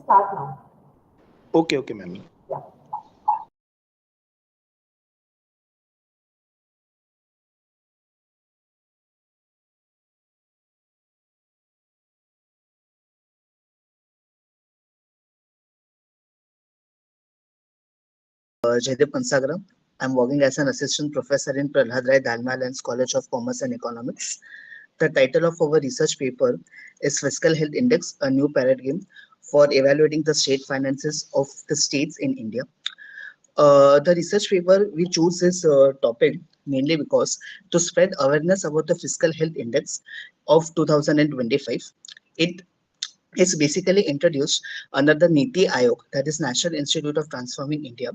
start now. Okay, okay, ma'am. Yeah. Jaideep Kansagram. I'm working as an assistant professor in Prahlad Rai Dalmalan's College of Commerce and Economics. The title of our research paper is Fiscal Health Index, a new paradigm for evaluating the state finances of the states in India. The research paper we choose this topic mainly because to spread awareness about the Fiscal Health Index of 2025. It is basically introduced under the Niti Aayog, that is National Institute of Transforming India,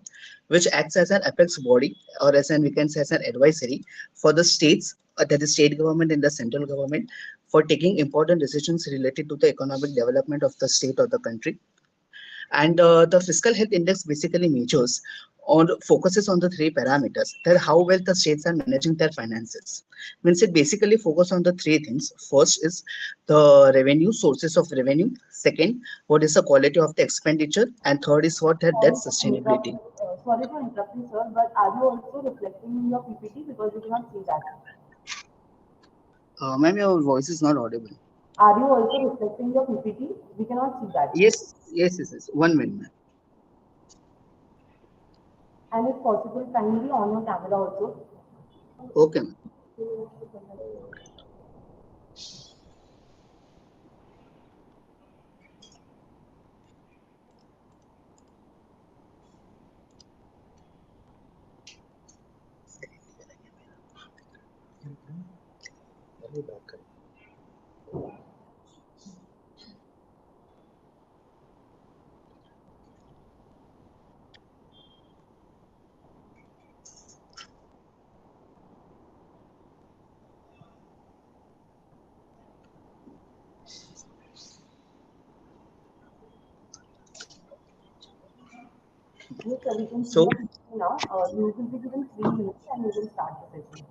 which acts as an apex body or as an we can say as an advisory for the states, that is state government and the central government, for taking important decisions related to the economic development of the state or the country. And the fiscal health index basically measures on focuses on the three parameters, that how well the states are managing their finances. Means it basically focus on the three things. First is the revenue, sources of revenue. Second, what is the quality of the expenditure, and third is what their debt sustainability. Sorry to interrupt you, sir, but are you also reflecting in your PPT because we cannot see that? Ma'am, your voice is not audible. Are you also reflecting your PPT? We cannot see that. Yes, yes, yes, yes. 1 minute, ma'am. And if possible, kindly on your camera also. Okay, ma'am. Yes, sir, we can see So, your PPT now. You will be given 3 minutes and we will start the session.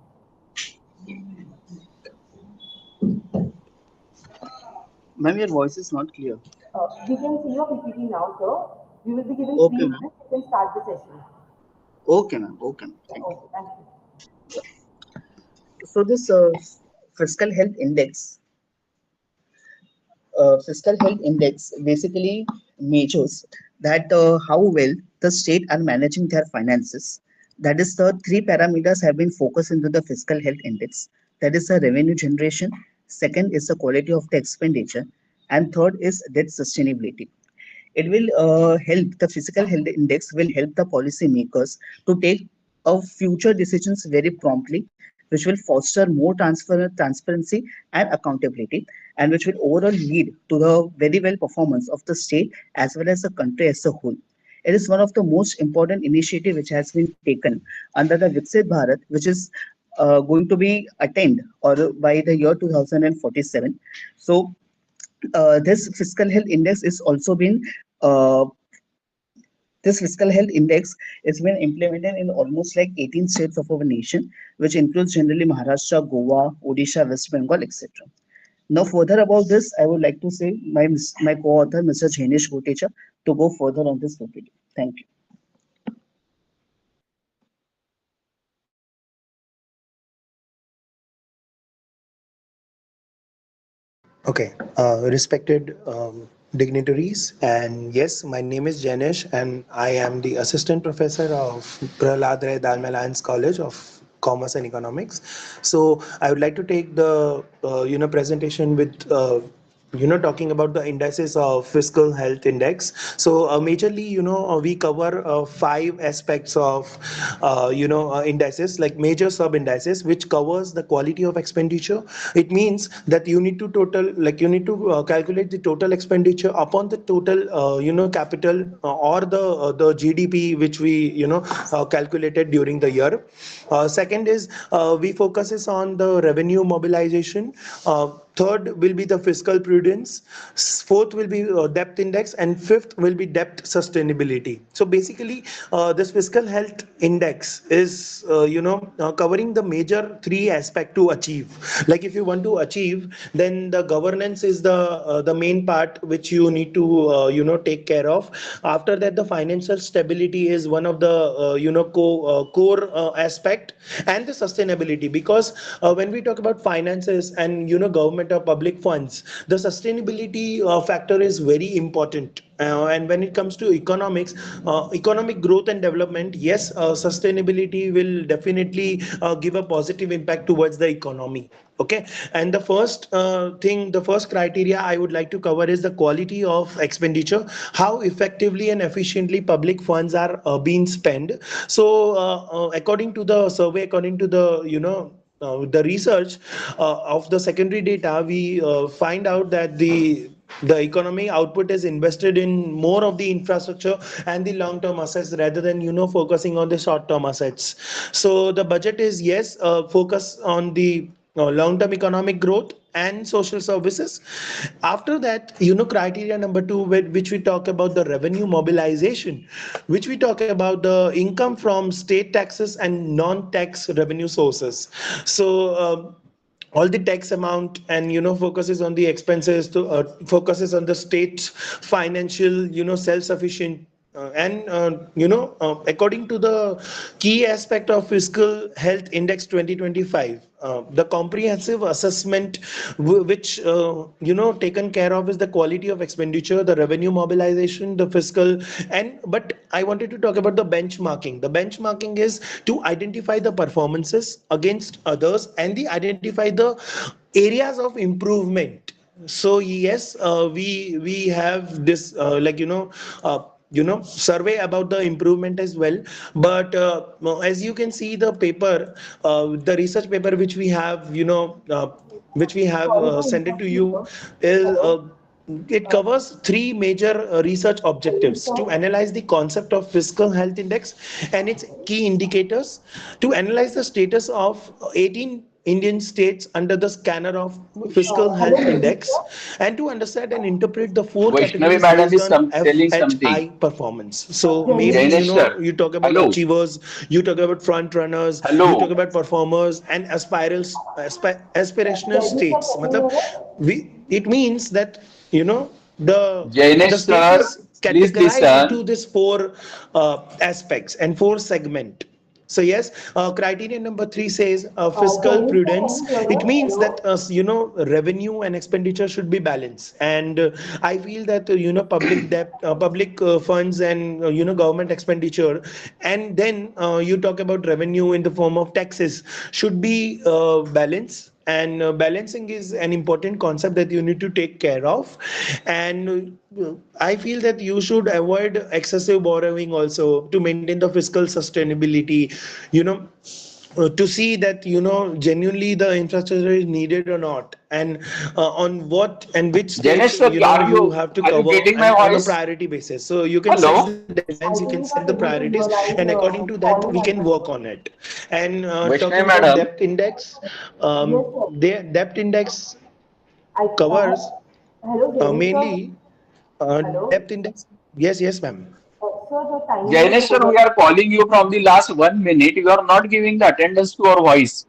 ma'am, your voice is not clear. We can see your PPT now, sir. We will be given Okay, 3 ma'am. minutes. We can start the session. Okay, ma'am. Okay, ma'am. Yeah, Thank you. okay, thank you. So this fiscal health index, fiscal health index basically measures that how well the state are managing their finances. That is the three parameters have been focused into the fiscal health index. That is the revenue generation. Second is the quality of the expenditure, and third is debt sustainability. It will help the physical health index will help the policymakers to take future decisions very promptly, which will foster more transparency and accountability, and which will overall lead to the very well performance of the state as well as the country as a whole. It is one of the most important initiative which has been taken under the Viksit Bharat, which is going to be attained or by the year 2047. So this fiscal health index is also been uh, this fiscal health index is been implemented in almost like 18 states of our nation, which includes generally Maharashtra, Goa, Odisha, West Bengal, etc. Now, further about this, I would like to say my co-author, Mr. Jainesh Gotecha, to go further on this topic. Thank you. Okay, respected dignitaries, and yes, my name is Janesh, and I am the assistant professor of Prahlad Rai Dalmalan's College of Commerce and Economics. So I would like to take the presentation with talking about the indices of fiscal health index. So majorly we cover five aspects of indices, like major sub indices, which covers the quality of expenditure. It means that you need to calculate the total expenditure upon the total capital or the GDP which we calculated during the year. Second is we focuses on the revenue mobilization. third will be the fiscal prudence, fourth will be depth index, and fifth will be debt sustainability. So basically, this fiscal health index is covering the major three aspect to achieve. Like if you want to achieve, then the governance is the main part which you need to take care of. After that, the financial stability is one of the core aspect, and the sustainability, because when we talk about finances and government or public funds, the sustainability factor is very important. And when it comes to economics, economic growth and development, yes, sustainability will definitely give a positive impact towards the economy. Okay, and the first criteria I would like to cover is the quality of expenditure, how effectively and efficiently public funds are being spent. So according to the survey, according to the research of the secondary data, we find out that the economy output is invested in more of the infrastructure and the long term assets rather than focusing on the short term assets. So the budget is, yes, focus on the long term economic growth and social services. After that, criteria number two, which we talk about the revenue mobilization, which we talk about the income from state taxes and non tax revenue sources. So all the tax amount, and focuses on the expenses to focuses on the state's financial self sufficient, and according to the key aspect of fiscal health index 2025, the comprehensive assessment which taken care of is the quality of expenditure, the revenue mobilization, the fiscal. And but I wanted to talk about the benchmarking. The benchmarking is to identify the performances against others and the identify the areas of improvement. So yes, we have this survey about the improvement as well. But as you can see the paper, the research paper which we have Sorry to sent it to interrupt you, you sir. is Hello. it Uh, covers three major research objectives: sir. to analyze the concept of fiscal health index and its key indicators, to analyze the status of 18 Indian states under the scanner of fiscal Hello, health Mr. index, and to understand and interpret the four Vaishnavi categories madam based is on telling something. FHI performance. So mainly, Janice, Jainesh sir, you talk about hello, achievers, you talk about front runners, you talk hello. about performers and aspirational Janice sir, states. can you Matlab, hear us? it means that the Jainesh state sir, is please categorized into listen. this four aspects and four segment. So yes, criteria number three says fiscal Janice sir, can prudence. you hear It us? means that Hello. revenue and expenditure should be balanced, and I feel that public debt, public funds, and government expenditure, and then you talk about revenue in the form of taxes should be balanced. And balancing is an important concept that you need to take care of. And I feel that you should avoid excessive borrowing also to maintain the fiscal sustainability, you know to see that genuinely the infrastructure is needed or not, and on what and which state Jainesh sir, you have to are you cover, getting my and on a voice? priority basis. So you can set the Hello, deadlines, you I can think set you the are able to priorities, and visualize according to that we falling can at the work number. on it. And talking Vaishnavi about madam. depth index, Yes, sir. the depth index I, covers hello, Janice sir. mainly Hello. depth index. Yes, yes, ma'am. Sir, the time is Jainesh sir, over. we are calling you from the last 1 minute. You are not giving the attendance to our voice.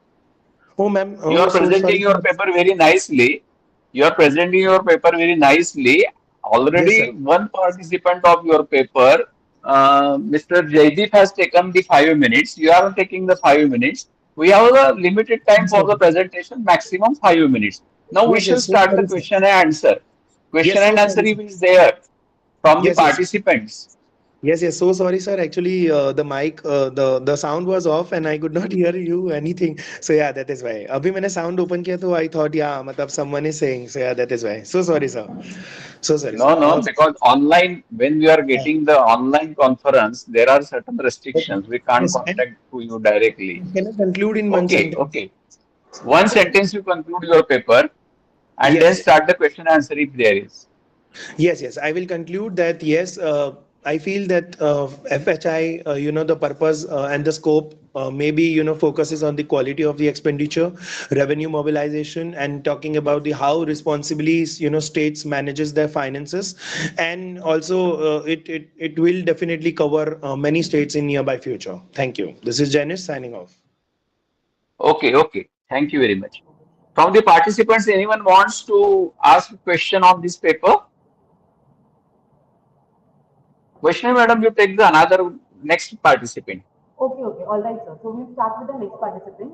Oh, ma'am. You Oh, are so presenting sorry for your that. paper very nicely. You are presenting your paper very nicely. Yes, Already sir. one participant of your paper, Mr. Jaideep has taken the 5 minutes. You are taking the 5 minutes. We have a limited time Yes, for sir. the presentation, maximum 5 minutes. Now we Yes, shall yes. So start the sorry, sir. question and answer. Question Yes, so and answer sorry, sir. is there from the Yes, yes. participants. Yes, yes. So sorry, sir. Actually, the mic, the sound was off, and I could not hear you anything. So yeah, that is why. अभी मैंने sound open किया तो I thought yeah, मतलब someone is saying. So yeah, that is why. So sorry, sir. So sorry, sir. No, no, because online, when we are getting the online conference, there are certain restrictions. We can't Yes, and contact to you directly. can I conclude in one Okay, sentence? okay. One sentence you conclude your paper and then Yes, start the question answer if there is. yes, yes. I will conclude that yes, I feel that FHI, the purpose and the scope maybe, focuses on the quality of the expenditure, revenue mobilization, and talking about the how responsibly, states manages their finances. And also, it will definitely cover many states in nearby future. Thank you. This is Janice signing off. Okay, okay. Thank you very much. From the participants, anyone wants to ask a question on this paper? Vaishnavi madam, you take the another next participant Okay, okay, all right, sir. So we'll start with the next participant.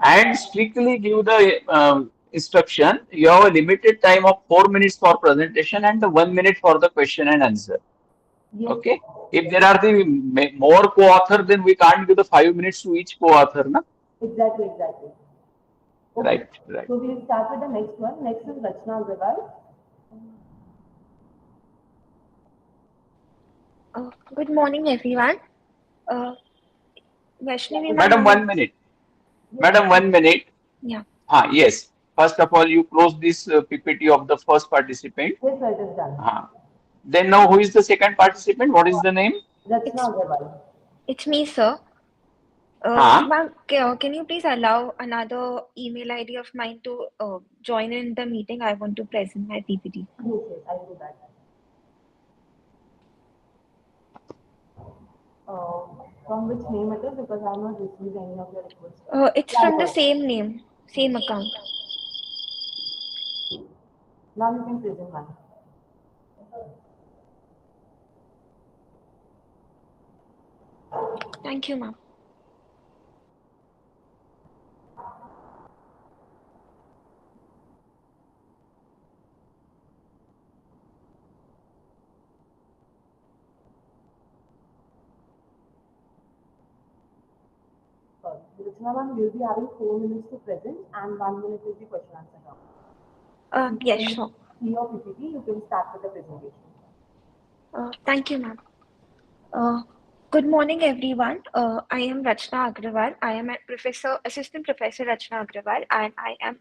and strictly give the instruction. You have a limited time of 4 minutes for presentation and the 1 minute for the question and answer. Yes, Okay. If there are the more co-author, then we can't give the 5 minutes to each co-author, na? exactly, exactly. Okay, Right, right. so we'll start with the next one. Next is Rachna Agarwal. Good morning, everyone. Uh, Vaishnavi ma'am, Madam, 1 minute. Madam, 1 minute. yeah, Yes. First of all, you close this PPT of the first participant. Yes, sir, it is done. Then now, who is the second participant? What is the name? Rachna it's Agarwal. it's me, sir. Huh? Ma'am, can you please allow another email ID of mine to join in the meeting? I want to present my PPT. Yes, yes, I'll do that. From which name it is because I have not received any of your requests. It's Yeah, I from the got it. same name, same account. Now you can present one. Thank you, ma'am. Rachna ma'am will be having 4 minutes to present and 1 minute will be question answer round. You Yes, can sure. see your PPT, you can start with the presentation. Thank you, ma'am. Uh, Good morning, everyone. I am Rachna Agrawal. I am a Assistant Professor Rachna Agrawal, and I am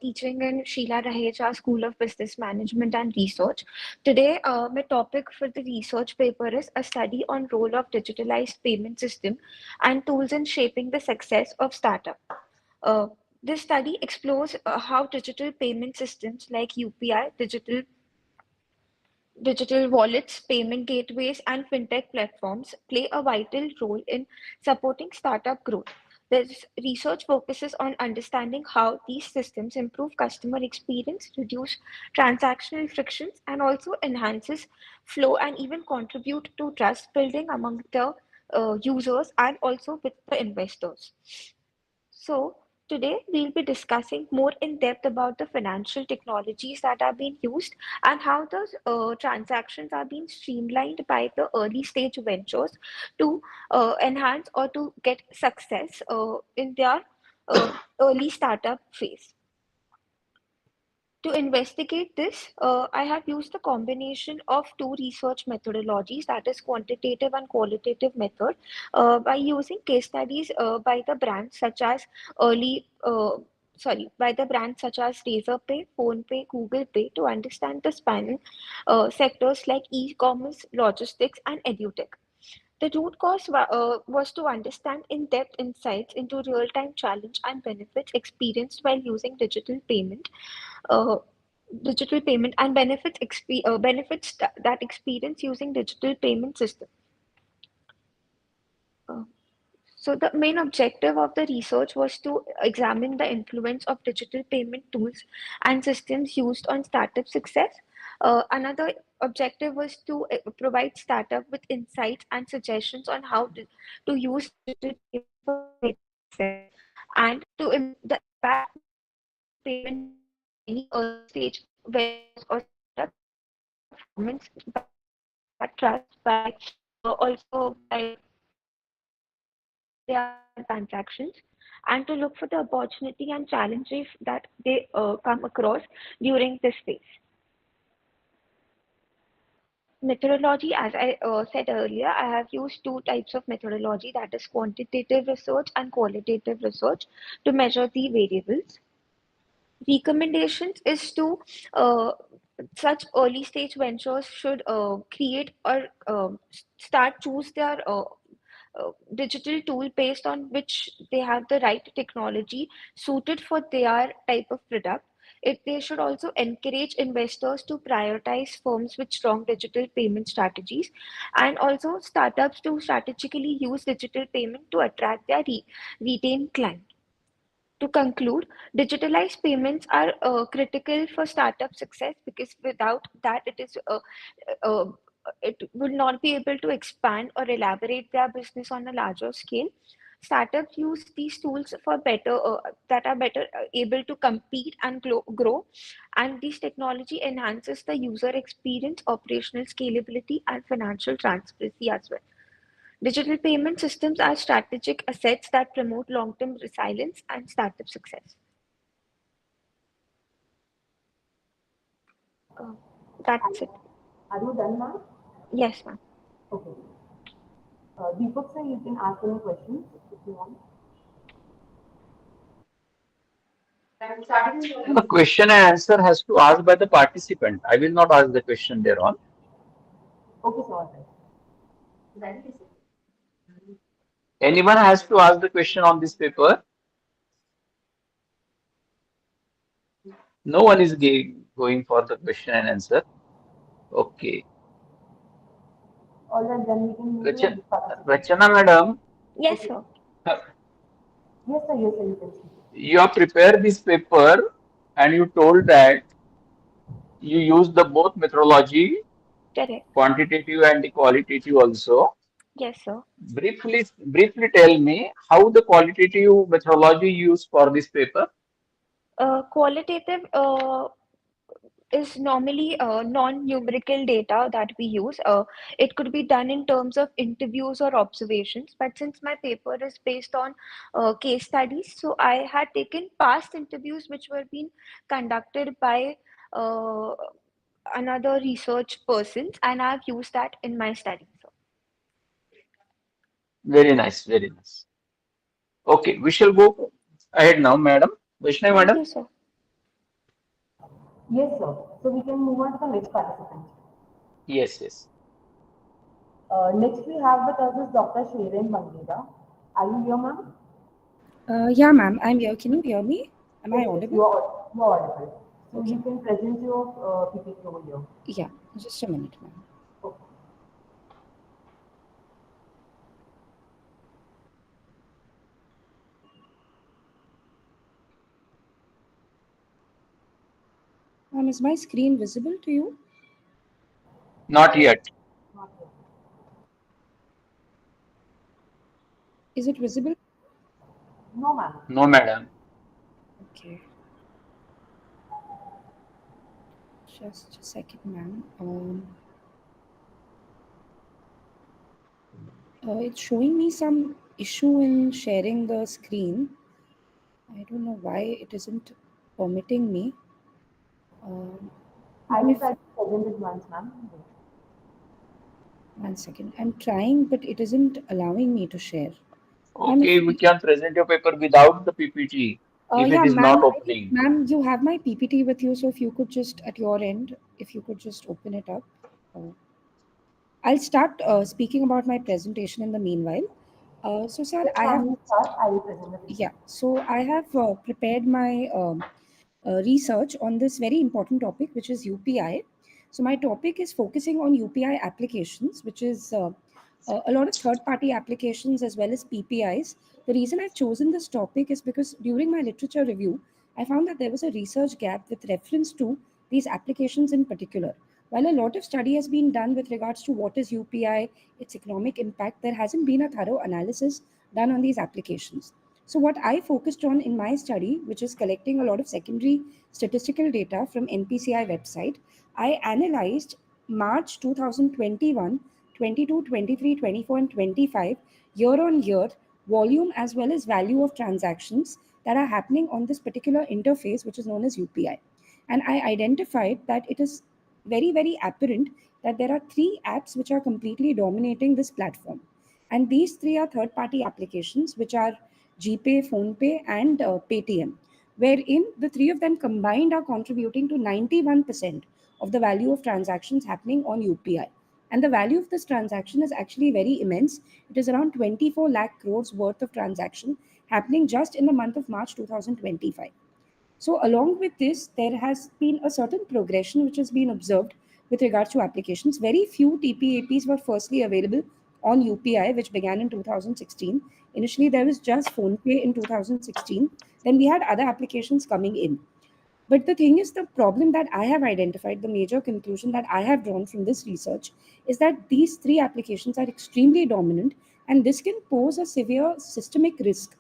teaching in Sheila Raheja School of Business Management and Research. Today, my topic for the research paper is a study on role of digitalized payment system and tools in shaping the success of startup. Uh, this study explores how digital payment systems like UPI, digital wallets, payment gateways, and fintech platforms play a vital role in supporting startup growth. This research focuses on understanding how these systems improve customer experience, reduce transactional frictions, and also enhances flow and even contribute to trust building among the users and also with the investors. So, today we'll be discussing more in depth about the financial technologies that are being used and how those transactions are being streamlined by the early stage ventures to enhance or to get success in their early startup phase. To investigate this, I have used a combination of two research methodologies, that is quantitative and qualitative method, by using case studies by the brands such as early, by the brands such as Razorpay, PhonePe, Google Pay to understand the spanning sectors like e-commerce, logistics, and edutech. The root cause was to understand in-depth insights into real-time challenge and benefits experienced while using uh, digital payment and benefits that experience using digital payment system. Uh, so the main objective of the research was to examine the influence of digital payment tools and systems used on startup success. Another objective was to provide startup with insights and suggestions on how to use digital payment for greater success and the impact digital payment has on any early stage ventures or startups and their performance by their trust by also by their transactions and to look for the opportunity and challenges that they come across during this phase. Methodology, as I said earlier, I have used two types of methodology, that is quantitative research and qualitative research, to measure the variables. Recommendations is to uh, such early stage ventures should create or choose their digital tool based on which they have the right technology suited for their type of product. They should also encourage investors to prioritize firms with strong digital payment strategies, and also startups to strategically use digital payment to attract their retained client. To conclude, digitalized payments are critical for startup success, because without that, uh, it will not be able to expand or elaborate their business on a larger scale. Startups use these tools for that are better able to compete and grow, and this technology enhances the user experience, operational scalability, and financial transparency as well. Digital payment systems are strategic assets that promote long-term resilience and startup success. Uh, that's it. Are you done, ma'am? Yes, ma'am. Okay. Deepak sir, you can ask any questions if you want. The question and answer has to ask by the participant. I will not ask the question thereon. Okay, sir, all right. Anyone has to ask the question on this paper? No one is going for the question and answer. Okay. All right, then we can move to the next participant. Rachana madam, Yes, sir. Yes, sir, you can speak. you have prepared this paper and you told that you use the both methodology, Correct. quantitative and the qualitative also. Yes, sir. Briefly tell me how the qualitative methodology used for this paper. Qualitative is normally non-numerical data that we use. It could be done in terms of interviews or observations, but since my paper is based on case studies, so I had taken past interviews which were being conducted by uh, another research persons, and I've used that in my study. So, Very nice, very nice. Okay, we shall go ahead now, madam. Vaishnavi thank madam. you, sir. Yes, sir. So we can move on to the next participant. Yes, yes. Next we have with us is Dr. Sheren Mangera. Are you here, ma'am? Yeah, ma'am, I'm here. Can you hear me? Am I Yes, audible? you are audible. So Okay. you can present your PPT over here. Yeah, just a minute, ma'am. Okay. Ma'am, is my screen visible to you? Not yet. Not yet. Is it visible? No, ma'am. No, madam. Okay. Just a second, ma'am. It's showing me some issue in sharing the screen. I don't know why it isn't permitting me. I Ma'am, will if try to present it once, ma'am. one second, I'm trying, but it isn't allowing me to share. Ma'am, Okay, we can present your paper without the PPT if it yeah, is not ma'am, opening. ma'am, you have my PPT with you, so if you could just at your end, if you could just open it up. I'll start speaking about my presentation in the meanwhile. So, sir, Just I have, one minute, sir. I will present the PPT. yeah, so I have prepared my research on this very important topic, which is UPI. So, my topic is focusing on UPI applications, which is a lot of third party applications as well as PPIs. The reason I've chosen this topic is because during my literature review, I found that there was a research gap with reference to these applications in particular. While a lot of study has been done with regards to what is UPI, its economic impact, there hasn't been a thorough analysis done on these applications. So, what I focused on in my study, which is collecting a lot of secondary statistical data from NPCI website, I analyzed March 2021, 22, 23, 24, and 25 year on year volume as well as value of transactions that are happening on this particular interface, which is known as UPI. And I identified that it is very, very apparent that there are three apps which are completely dominating this platform. And these three are third party applications, which are GPay, PhonePe, and Paytm, wherein the three of them combined are contributing to 91% of the value of transactions happening on UPI. And the value of this transaction is actually very immense. It is around 24 lakh crores worth of transaction happening just in the month of March 2025. So, along with this, there has been a certain progression which has been observed with regards to applications. Very few TPAPs were firstly available on UPI, which began in 2016. Initially, there was just PhonePe in 2016. Then we had other applications coming in. But the thing is, the problem that I have identified, the major conclusion that I have drawn from this research is that these three applications are extremely dominant, and this can pose a severe systemic risk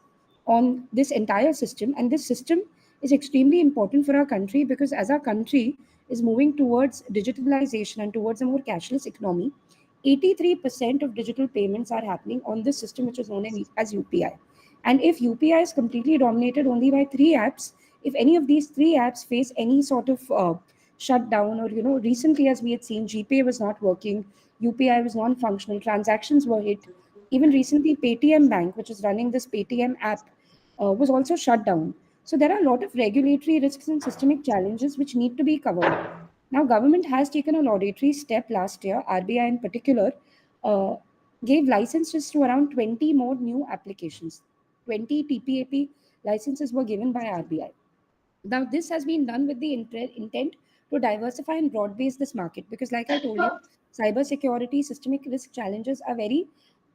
on this entire system. And this system is extremely important for our country because as our country is moving towards digitalization and towards a more cashless economy, 83% of digital payments are happening on this system, which is known as UPI. And if UPI is completely dominated only by three apps, if any of these three apps face any sort of shutdown, or recently as we had seen, GPay was not working, UPI was non-functional, transactions were hit. Even recently, Paytm Bank, which is running this Paytm app, was also shut down. So there are a lot of regulatory risks and systemic challenges which need to be covered. Now, government has taken a laudatory step last year. RBI in particular uh, gave licenses to around 20 more new applications. 20 TPAP licenses were given by RBI. Now, this has been done with the intent to diversify and broad base this market because, like I told you, cybersecurity systemic risk challenges are very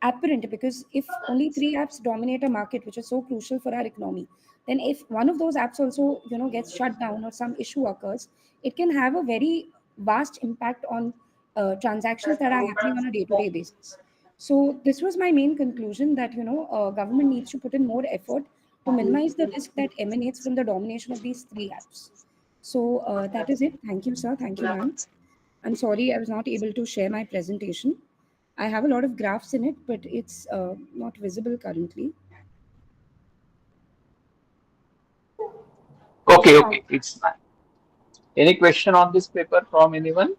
apparent because if only three apps dominate a market which is so crucial for our economy, then if one of those apps also gets shut down or some issue occurs, it can have a very vast impact on transactions that are happening on a day-to-day basis. So this was my main conclusion that government needs to put in more effort to minimize the risk that emanates from the domination of these three apps. So that is it. Thank you, sir. Thank you, ma'am. I'm sorry I was not able to share my presentation. I have a lot of graphs in it, but it's not visible currently. Okay, Yes, okay, it's fine. Any question on this paper from anyone?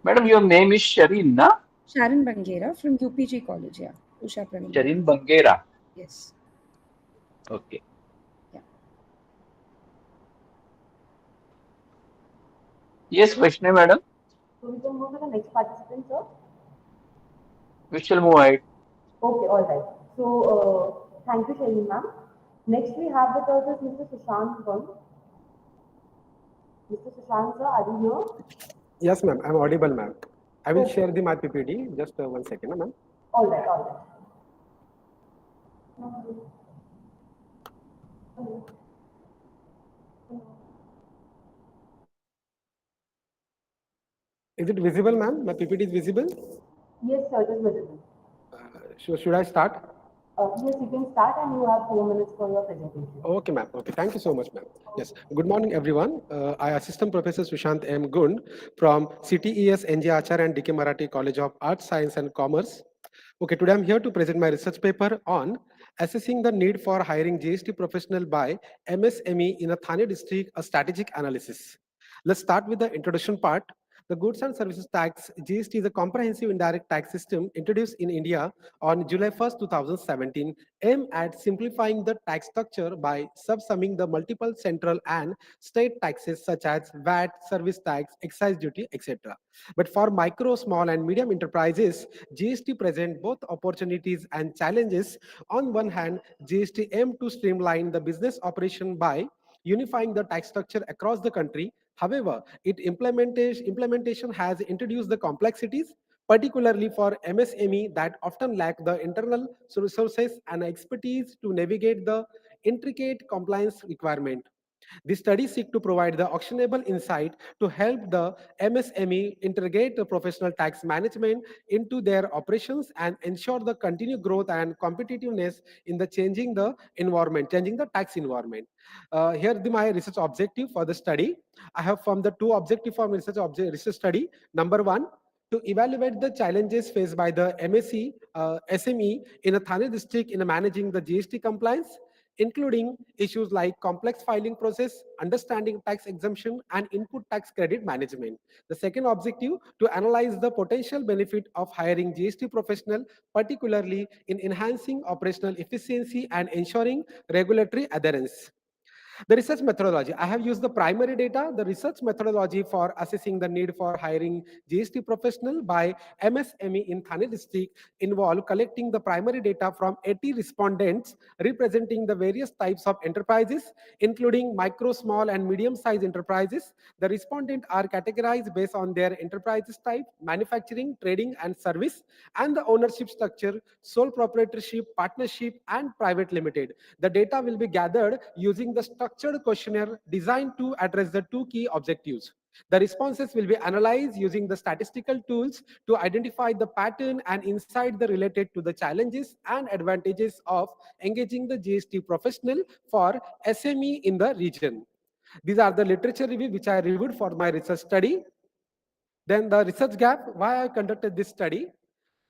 Madam, your name is Shareen, na? Sharon Bangera from UPG College, yeah. Usha Pranam. Shareen Bangera. Yes. Okay. Yeah. Yes, Vaishnavi, madam. So we can move to the next participant, sir. We shall move ahead. Okay, all right. So thank you, Shalini ma'am. Next we have with us is Mr. Sushant Gun. Mr. Sushant sir, are you here? Yes, ma'am. I'm audible, ma'am. I will Okay. share the my PPT. Just 1 second, ma'am. All right, all right. Is it visible, ma'am? My PPT is visible. Yes, sir, it is visible. Should I start? Yes, you can start and you have 4 minutes for your presentation. Okay, ma'am. Okay, thank you so much, ma'am. Yes. Good morning, everyone. I Assistant Professor Sushant M. Gund from CTES NJ Achar and DK Marathi College of Arts, Science and Commerce. Okay, today I'm here to present my research paper on assessing the need for hiring GST professional by MSME in a Thane district, a strategic analysis. Let's start with the introduction part. The Goods and Services Tax, GST, is a comprehensive indirect tax system introduced in India on July 1st, 2017, aimed at simplifying the tax structure by subsuming the multiple central and state taxes such as VAT, service tax, excise duty, etc. But for micro, small, and medium enterprises, GST present both opportunities and challenges. On one hand, GST aims to streamline the business operation by unifying the tax structure across the country. However, its implementation has introduced the complexities, particularly for MSME that often lack the internal resources and expertise to navigate the intricate compliance requirement. The study seeks to provide the actionable insight to help the MSME integrate the professional tax management into their operations and ensure the continued growth and competitiveness in the changing the tax environment. Here my research objective for the study. I have formed the two objective for research study. Number one, to evaluate the challenges faced by the SME in a Thane district in managing the GST compliance, including issues like complex filing process, understanding tax exemption, and input tax credit management. The second objective, to analyze the potential benefit of hiring GST professional, particularly in enhancing operational efficiency and ensuring regulatory adherence. The research methodology. I have used the primary data, the research methodology for assessing the need for hiring GST professional by MSME in Thane district involve collecting the primary data from 80 respondents representing the various types of enterprises, including micro, small, and medium-sized enterprises. The respondents are categorized based on their enterprises type, manufacturing, trading, and service, and the ownership structure, sole proprietorship, partnership, and private limited. The data will be gathered using the structured questionnaire designed to address the two key objectives. The responses will be analyzed using the statistical tools to identify the pattern and insight the related to the challenges and advantages of engaging the GST professional for SME in the region. These are the literature review which I reviewed for my research study. Then the research gap, why I conducted this study.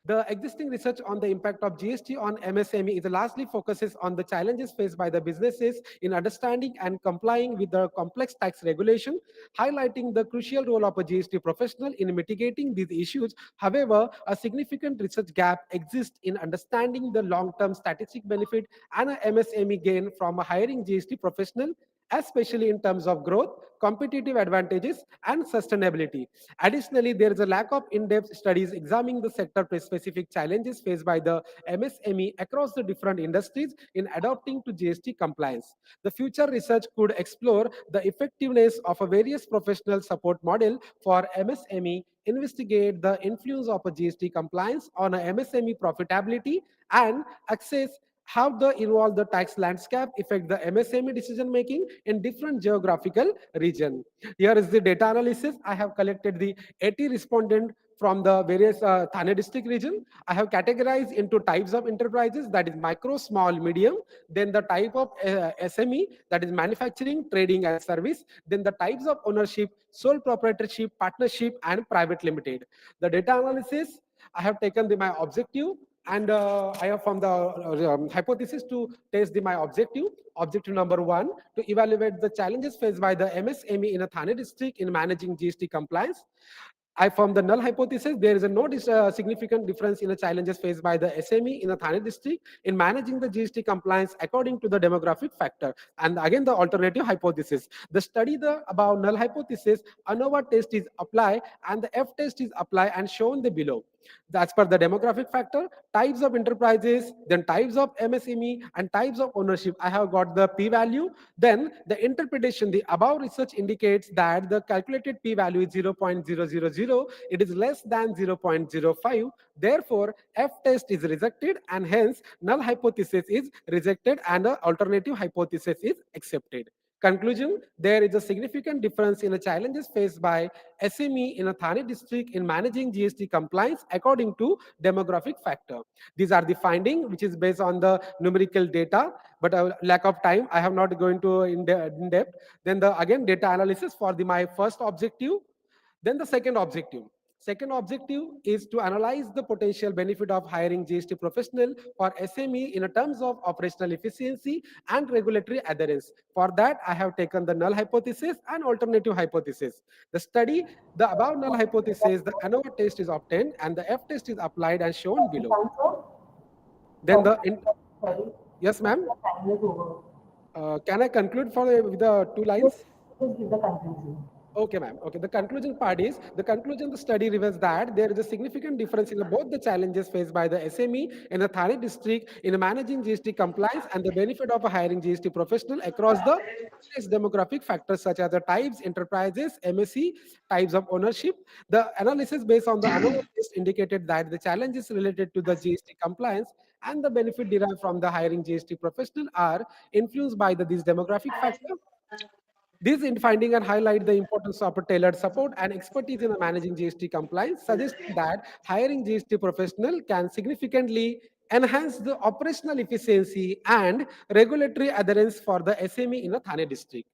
The existing research on the impact of GST on MSME is largely focuses on the challenges faced by the businesses in understanding and complying with the complex tax regulation, highlighting the crucial role of a GST professional in mitigating these issues. However, a significant research gap exists in understanding the long-term statistic benefit and a MSME gain from a hiring GST professional, especially in terms of growth, competitive advantages, and sustainability. Additionally, there is a lack of in-depth studies examining the sector-specific challenges faced by the MSME across the different industries in adopting to GST compliance. The future research could explore the effectiveness of a various professional support model for MSME, investigate the influence of a GST compliance on a MSME profitability, and access how the involve the tax landscape affect the MSME decision making in different geographical region. Here is the data analysis. I have collected the 80 respondent from the various Thane district region. I have categorized into types of enterprises, that is micro, small, medium, then the type of SME, that is manufacturing, trading, and service, then the types of ownership, sole proprietorship, partnership, and private limited. The data analysis, I have taken my objective, and I have from the hypothesis to test my objective. Objective number one, to evaluate the challenges faced by the MSME in a Thane district in managing GST compliance. I from the null hypothesis, there is a no significant difference in the challenges faced by the SME in the Thane district in managing the GST compliance according to the demographic factor. And again, the alternative hypothesis. The study the above null hypothesis, ANOVA test is applied and the F test is applied and shown the below. As per the demographic factor, types of enterprises, then types of MSME, and types of ownership. I have got the p-value. Then the interpretation, the above research indicates that the calculated p-value is 0.000. It is less than 0.05. Therefore, F test is rejected, and hence null hypothesis is rejected and the alternative hypothesis is accepted. Conclusion, there is a significant difference in the challenges faced by SME in a Thane district in managing GST compliance according to demographic factor. These are the finding which is based on the numerical data, but lack of time, I have not going to in depth. Then the again data analysis for my first objective. Then the second objective. Second objective is to analyze the potential benefit of hiring GST professional for SME in terms of operational efficiency and regulatory adherence. For that, I have taken the null hypothesis and alternative hypothesis. The study, the above null hypothesis, the ANOVA test is obtained and the F test is applied and shown below. Then yes, ma'am. Can I conclude with the 2 lines? Just give the conclusion. Okay, ma'am. Okay, the conclusion part is, the conclusion the study reveals that there is a significant difference in both the challenges faced by the SME in the Thane district in managing GST compliance and the benefit of hiring GST professional across the demographic factors such as the types, enterprises, MSE, types of ownership. The analysis based on the ANOVA test indicated that the challenges related to the GST compliance and the benefit derived from the hiring GST professional are influenced by these demographic factors. This in finding and highlight the importance of a tailored support and expertise in managing GST compliance, suggesting that hiring GST professional can significantly enhance the operational efficiency and regulatory adherence for the SME in the Thane district.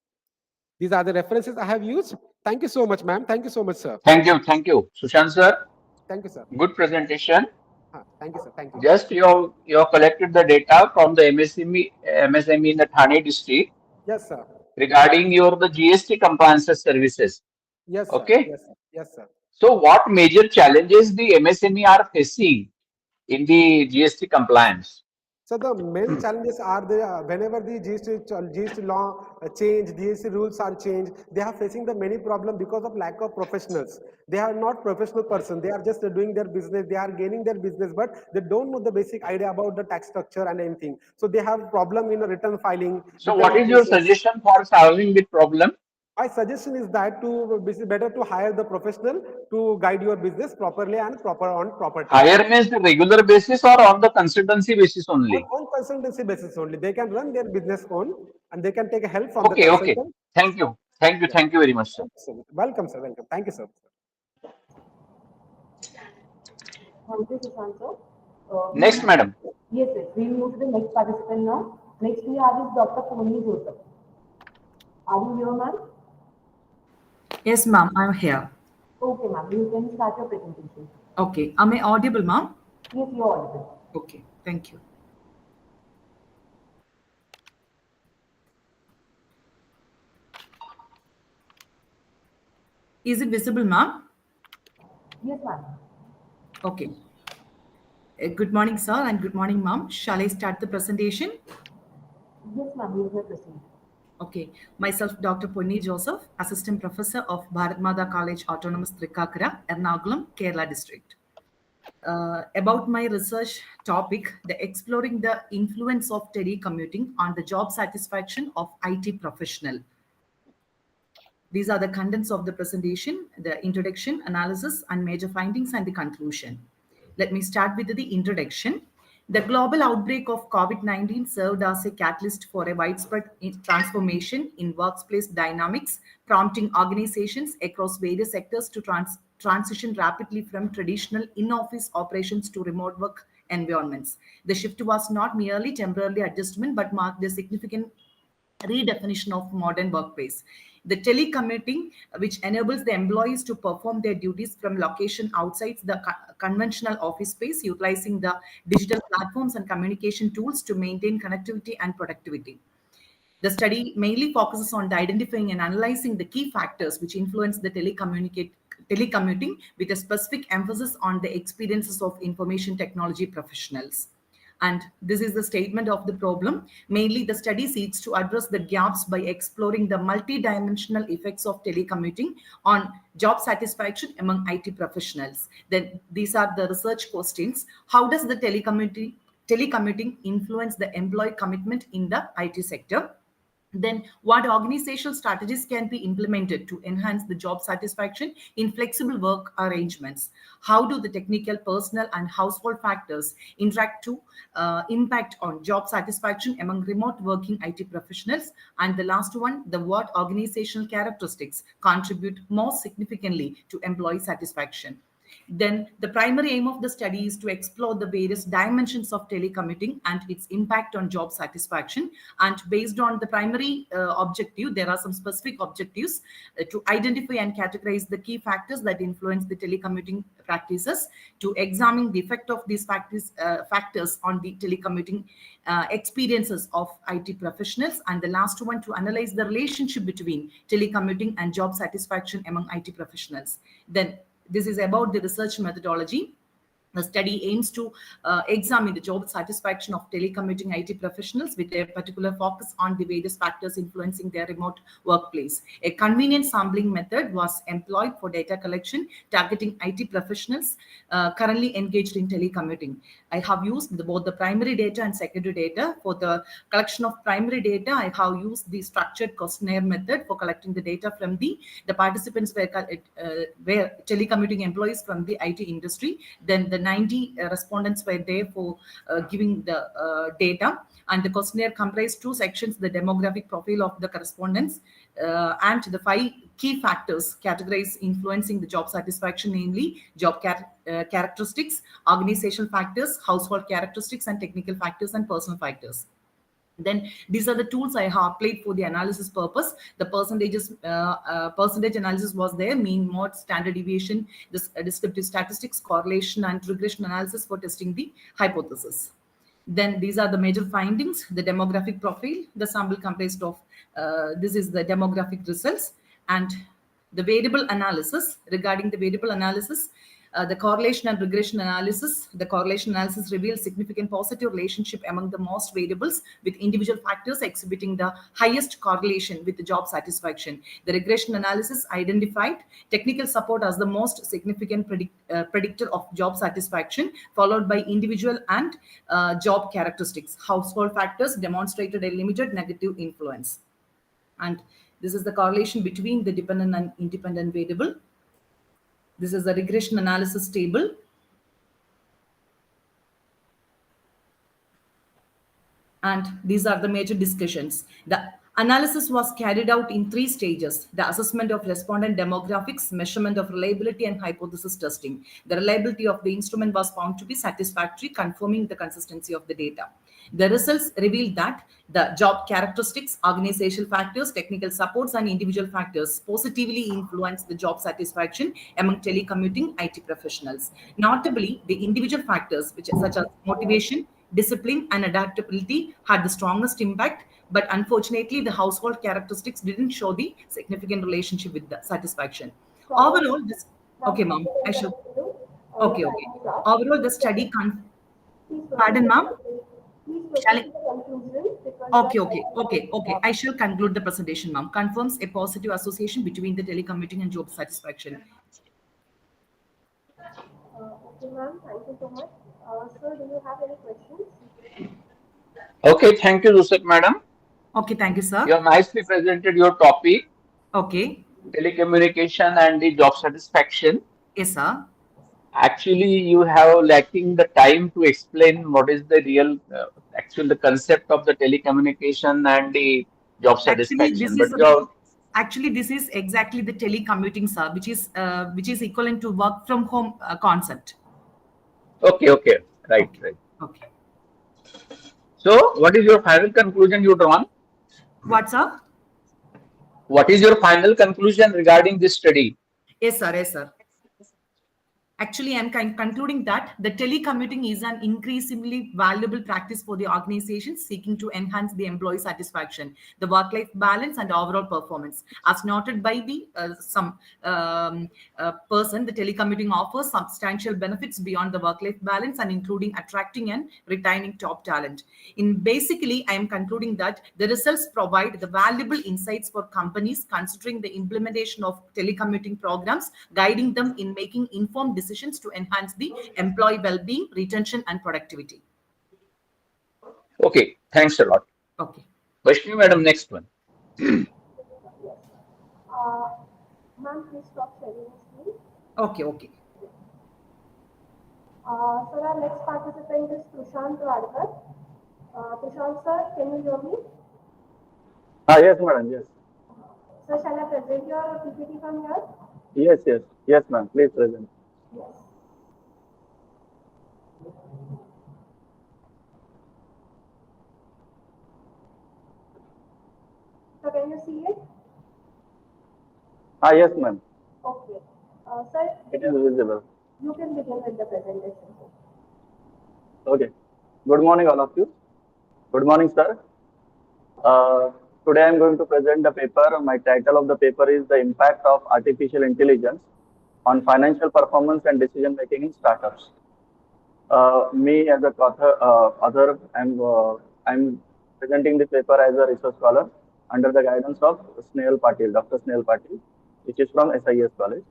These are the references I have used. Thank you so much, ma'am. Thank you so much, sir. Thank you, Sushant sir. Thank you, sir. Good presentation. Thank you, sir. Thank you. Just you have collected the data from the MSME in the Thane district. Yes, sir. Regarding the GST compliance services. Yes, sir. Okay. Yes, sir. Yes, sir. So, what major challenges the MSME are facing in the GST compliance? So the main challenges are whenever the GST law change, GST rules are changed, they are facing the many problems because of lack of professionals. They are not professional person. They are just doing their business. They are gaining their business, but they don't know the basic idea about the tax structure and anything. So they have problem in return filing. So what is your suggestion for solving the problem? My suggestion is that better to hire the professional to guide your business properly and proper time. Hire means the regular basis or on the consultancy basis only? On consultancy basis only. They can run their business on and they can take help from the Okay, okay. consultant. Thank you. Thank you. Thank you very much, sir. Welcome, sir. Welcome. Thank you, sir. Thank you, Sushant sir. Next, madam. Yes, yes. We move to the next participant now. Next we have is Dr. Pony Joseph. Are you here, ma'am? Yes, ma'am, I'm here. Okay, ma'am. You can start your presentation. Okay. Am I audible, ma'am? Yes, you're audible. Okay. Thank you. Is it visible, ma'am? Yes, ma'am. Okay. Good morning, sir, and good morning, ma'am. Shall I start the presentation? Yes, ma'am. You may proceed. Okay. Myself, Dr. Ponni Joseph, Assistant Professor of Bharat Mada College Autonomous Trikakara, Ernakulam, Kerala District. About my research topic, the exploring the influence of telecommuting on the job satisfaction of IT professional. These are the contents of the presentation, the introduction, analysis, and major findings, and the conclusion. Let me start with the introduction. The global outbreak of COVID-19 served as a catalyst for a widespread transformation in workplace dynamics, prompting organizations across various sectors to transition rapidly from traditional in-office operations to remote work environments. The shift was not merely temporary adjustment, but marked a significant redefinition of modern workplace. The telecommuting, which enables the employees to perform their duties from location outside the conventional office space, utilizing the digital platforms and communication tools to maintain connectivity and productivity. The study mainly focuses on identifying and analyzing the key factors which influence the telecommuting, with a specific emphasis on the experiences of information technology professionals. And this is the statement of the problem. Mainly, the study seeks to address the gaps by exploring the multidimensional effects of telecommuting on job satisfaction among IT professionals. Then these are the research questions. How does the telecommuting influence the employee commitment in the IT sector? Then what organizational strategies can be implemented to enhance the job satisfaction in flexible work arrangements? How do the technical, personal, and household factors interact to impact on job satisfaction among remote working IT professionals? And the last one, the what organizational characteristics contribute most significantly to employee satisfaction? Then the primary aim of the study is to explore the various dimensions of telecommuting and its impact on job satisfaction. And based on the primary objective, there are some specific objectives to identify and categorize the key factors that influence the telecommuting practices, to examine the effect of these factors on the telecommuting experiences of IT professionals, and the last one, to analyze the relationship between telecommuting and job satisfaction among IT professionals. Then this is about the research methodology. The study aims to examine the job satisfaction of telecommuting IT professionals with a particular focus on the various factors influencing their remote workplace. A convenient sampling method was employed for data collection targeting IT professionals currently engaged in telecommuting. I have used both the primary data and secondary data. For the collection of primary data, I have used the structured questionnaire method for collecting the data from the participants were telecommuting employees from the IT industry. Then the 90 respondents were there for giving the data, and the questionnaire comprised two sections: the demographic profile of the correspondents and the 5 key factors categorized influencing the job satisfaction, namely job characteristics, organizational factors, household characteristics, and technical factors and personal factors. Then these are the tools I have applied for the analysis purpose. The percentage analysis was there: mean, mode, standard deviation, this descriptive statistics, correlation, and regression analysis for testing the hypothesis. Then these are the major findings. The demographic profile, the sample comprised of this is the demographic results, and the variable analysis. Regarding the variable analysis, The correlation and regression analysis. The correlation analysis reveals significant positive relationship among the most variables, with individual factors exhibiting the highest correlation with the job satisfaction. The regression analysis identified technical support as the most significant predictor of job satisfaction, followed by individual and job characteristics. Household factors demonstrated a limited negative influence. And this is the correlation between the dependent and independent variable. This is the regression analysis table. And these are the major discussions. The analysis was carried out in 3 stages: the assessment of respondent demographics, measurement of reliability, and hypothesis testing. The reliability of the instrument was found to be satisfactory, confirming the consistency of the data. The results revealed that the job characteristics, organizational factors, technical supports, and individual factors positively influence the job satisfaction among telecommuting IT professionals. Notably, the individual factors, which such as motivation, discipline, and adaptability, had the strongest impact, but unfortunately the household characteristics didn't show the significant relationship with the satisfaction. Overall, this okay, ma'am, I should okay. Overall, the study pardon, ma'am. Shall I? Okay. I shall conclude the presentation, ma'am. Confirms a positive association between the telecommuting and job satisfaction. Okay, ma'am. Thank you so much. Sir, do you have any questions? Okay, thank you, Joseph, madam. Okay, thank you, sir. You have nicely presented your topic, Okay. telecommunication and the job satisfaction. Yes, sir. Actually, you have lacking the time to explain what is the real, the concept of the telecommunication and the job satisfaction. Actually, this is exactly the telecommuting, sir, which is equivalent to work from home concept. Okay, right. Okay. So, what is your final conclusion you drawn? What, sir? What is your final conclusion regarding this study? Yes, sir. Actually, I'm concluding that the telecommuting is an increasingly valuable practice for the organizations seeking to enhance the employee satisfaction, the work-life balance, and overall performance. As noted by the person, the telecommuting offers substantial benefits beyond the work-life balance and including attracting and retaining top talent. Basically, I am concluding that the results provide the valuable insights for companies considering the implementation of telecommuting programs, guiding them in making informed decisions to enhance the employee well-being, retention, and productivity. Okay, thanks a lot. Okay. Vaishnavi, madam, next one. Ma'am, please stop sharing your screen. Okay. So our next participant is Tushant Wadkar. Tushant sir, can you hear me? Yes, madam. Yes. So shall I present your PPT from here? Yes, ma'am. Please present. Yes. So can you see it? Yes, ma'am. Okay. Sir, It is visible. You can begin with the presentation. Okay. Good morning, all of you. Good morning, sir. Today I am going to present the paper. My title of the paper is The Impact of Artificial Intelligence on Financial Performance and Decision Making in Startups. Me as a author, I'm presenting this paper as a research scholar under the guidance of Dr. Snehal Patil, which is from SIS College.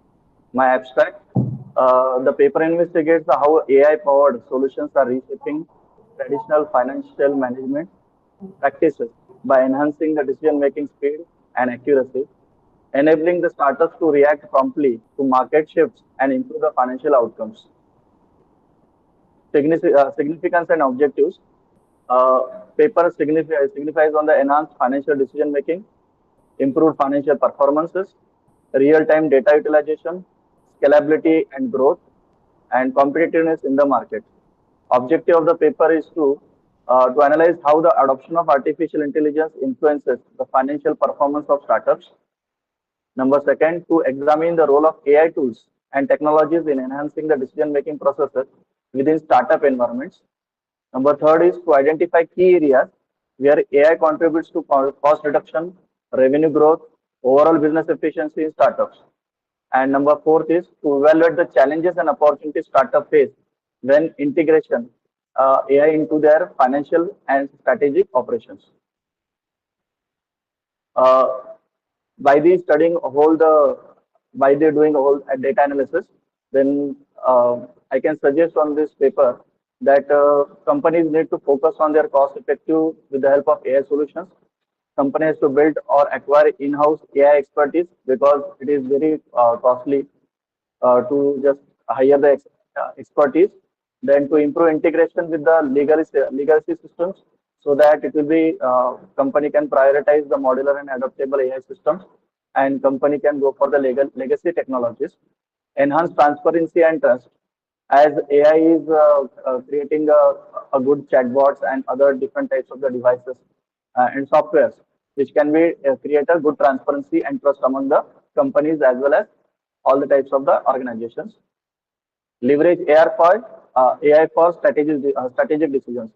My abstract, the paper investigates how AI-powered solutions are reshaping traditional financial management practices by enhancing the decision-making speed and accuracy, enabling the startups to react promptly to market shifts and improve the financial outcomes. Significance and objectives. Paper signifies on the enhanced financial decision-making, improved financial performances, real-time data utilization, scalability and growth, and competitiveness in the market. Objective of the paper is to analyze how the adoption of artificial intelligence influences the financial performance of startups. Number second, to examine the role of AI tools and technologies in enhancing the decision-making processes within startup environments. Number third is to identify key areas where AI contributes to cost reduction, revenue growth, overall business efficiency in startups. And number fourth is to evaluate the challenges and opportunities startup face when integration AI into their financial and strategic operations. Uh, by the studying whole the by the doing whole data analysis, then I can suggest on this paper that companies need to focus on their cost effective with the help of AI solutions. Companies to build or acquire in-house AI expertise because it is very costly to just hire the expertise, then to improve integration with the legacy systems so that it will be company can prioritize the modular and adaptable AI systems and company can go for the legacy technologies, enhance transparency and trust as AI is creating a good chatbots and other different types of the devices and softwares which can be create a good transparency and trust among the companies as well as all the types of the organizations. Leverage AI for strategic decisions.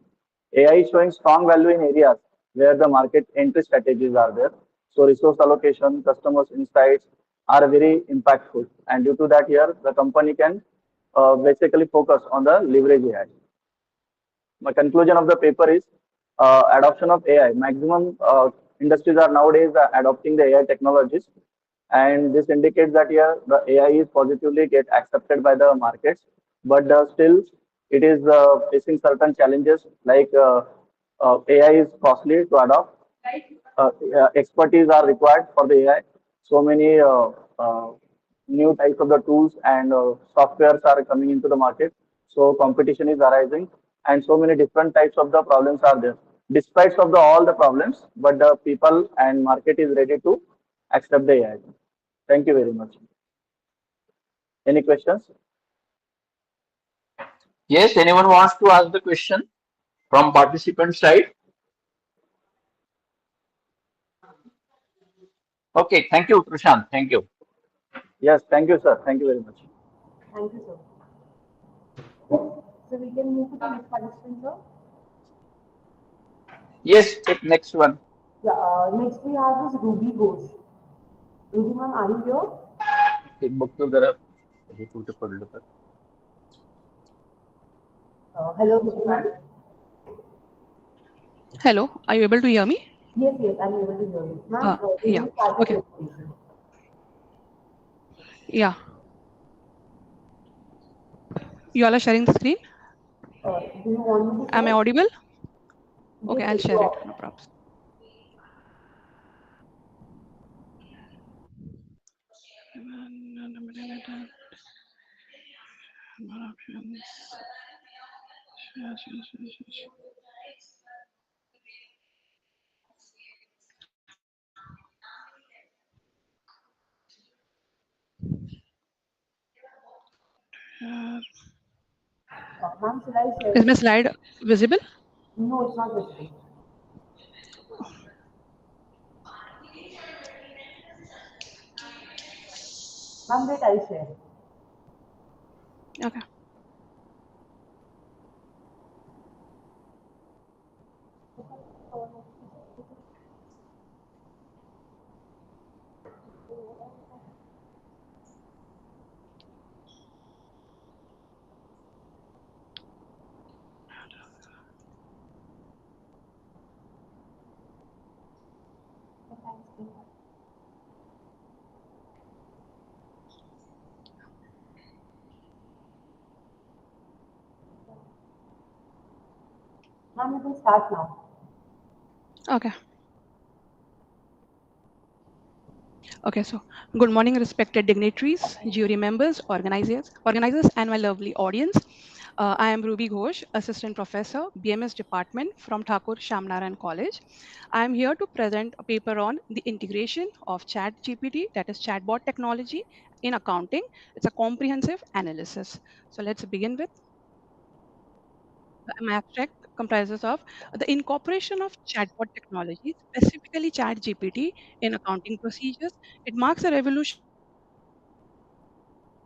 AI is showing strong value in areas where the market entry strategies are there. So resource allocation, customers insights are very impactful, and due to that, here the company can basically focus on the leverage AI. My conclusion of the paper is adoption of AI. Maximum industries are nowadays adopting the AI technologies, and this indicates that here the AI is positively get accepted by the markets, but still it is facing certain challenges like AI is costly to adopt. Expertise are required for the AI. So many new types of the tools and softwares are coming into the market. So competition is arising, and so many different types of the problems are there. Despite of the all the problems, but the people and market is ready to accept the AI. Thank you very much. Any questions? Yes, anyone wants to ask the question from participant side? Okay, thank you, Prashant. Thank you. Yes, thank you, sir. Thank you very much. Thank you, sir. So we can move to the next participant, sir. Yes, take next one. Yeah, next we have is Ruby Ghosh. Ruby ma'am, are you here? एक बघतो जरा हे कुठे पडलं तर. Hello, Ruby ma'am. Hello, are you able to hear me? Yes, yes, I'm able to hear you. Ma'am, Yeah, okay. Yeah. You all are sharing the screen? Do you want me to share? Am I audible? Yes, Okay, I'll yes, share it, no problem. Ma'am, should I share Is it? my slide visible? No, it's not visible. Ma'am, wait, I'll share it. Okay. Ma'am, you can start now. Okay. Okay, so good morning, respected dignitaries, jury members, organizers, and my lovely audience. I am Ruby Ghosh, Assistant Professor, BMS Department from Thakur Shamnaran College. I am here to present a paper on the integration of Chat GPT, that is chatbot technology, in accounting. It's a comprehensive analysis. So let's begin with. The abstract comprises of the incorporation of chatbot technology, specifically ChatGPT, in accounting procedures. It marks a revolution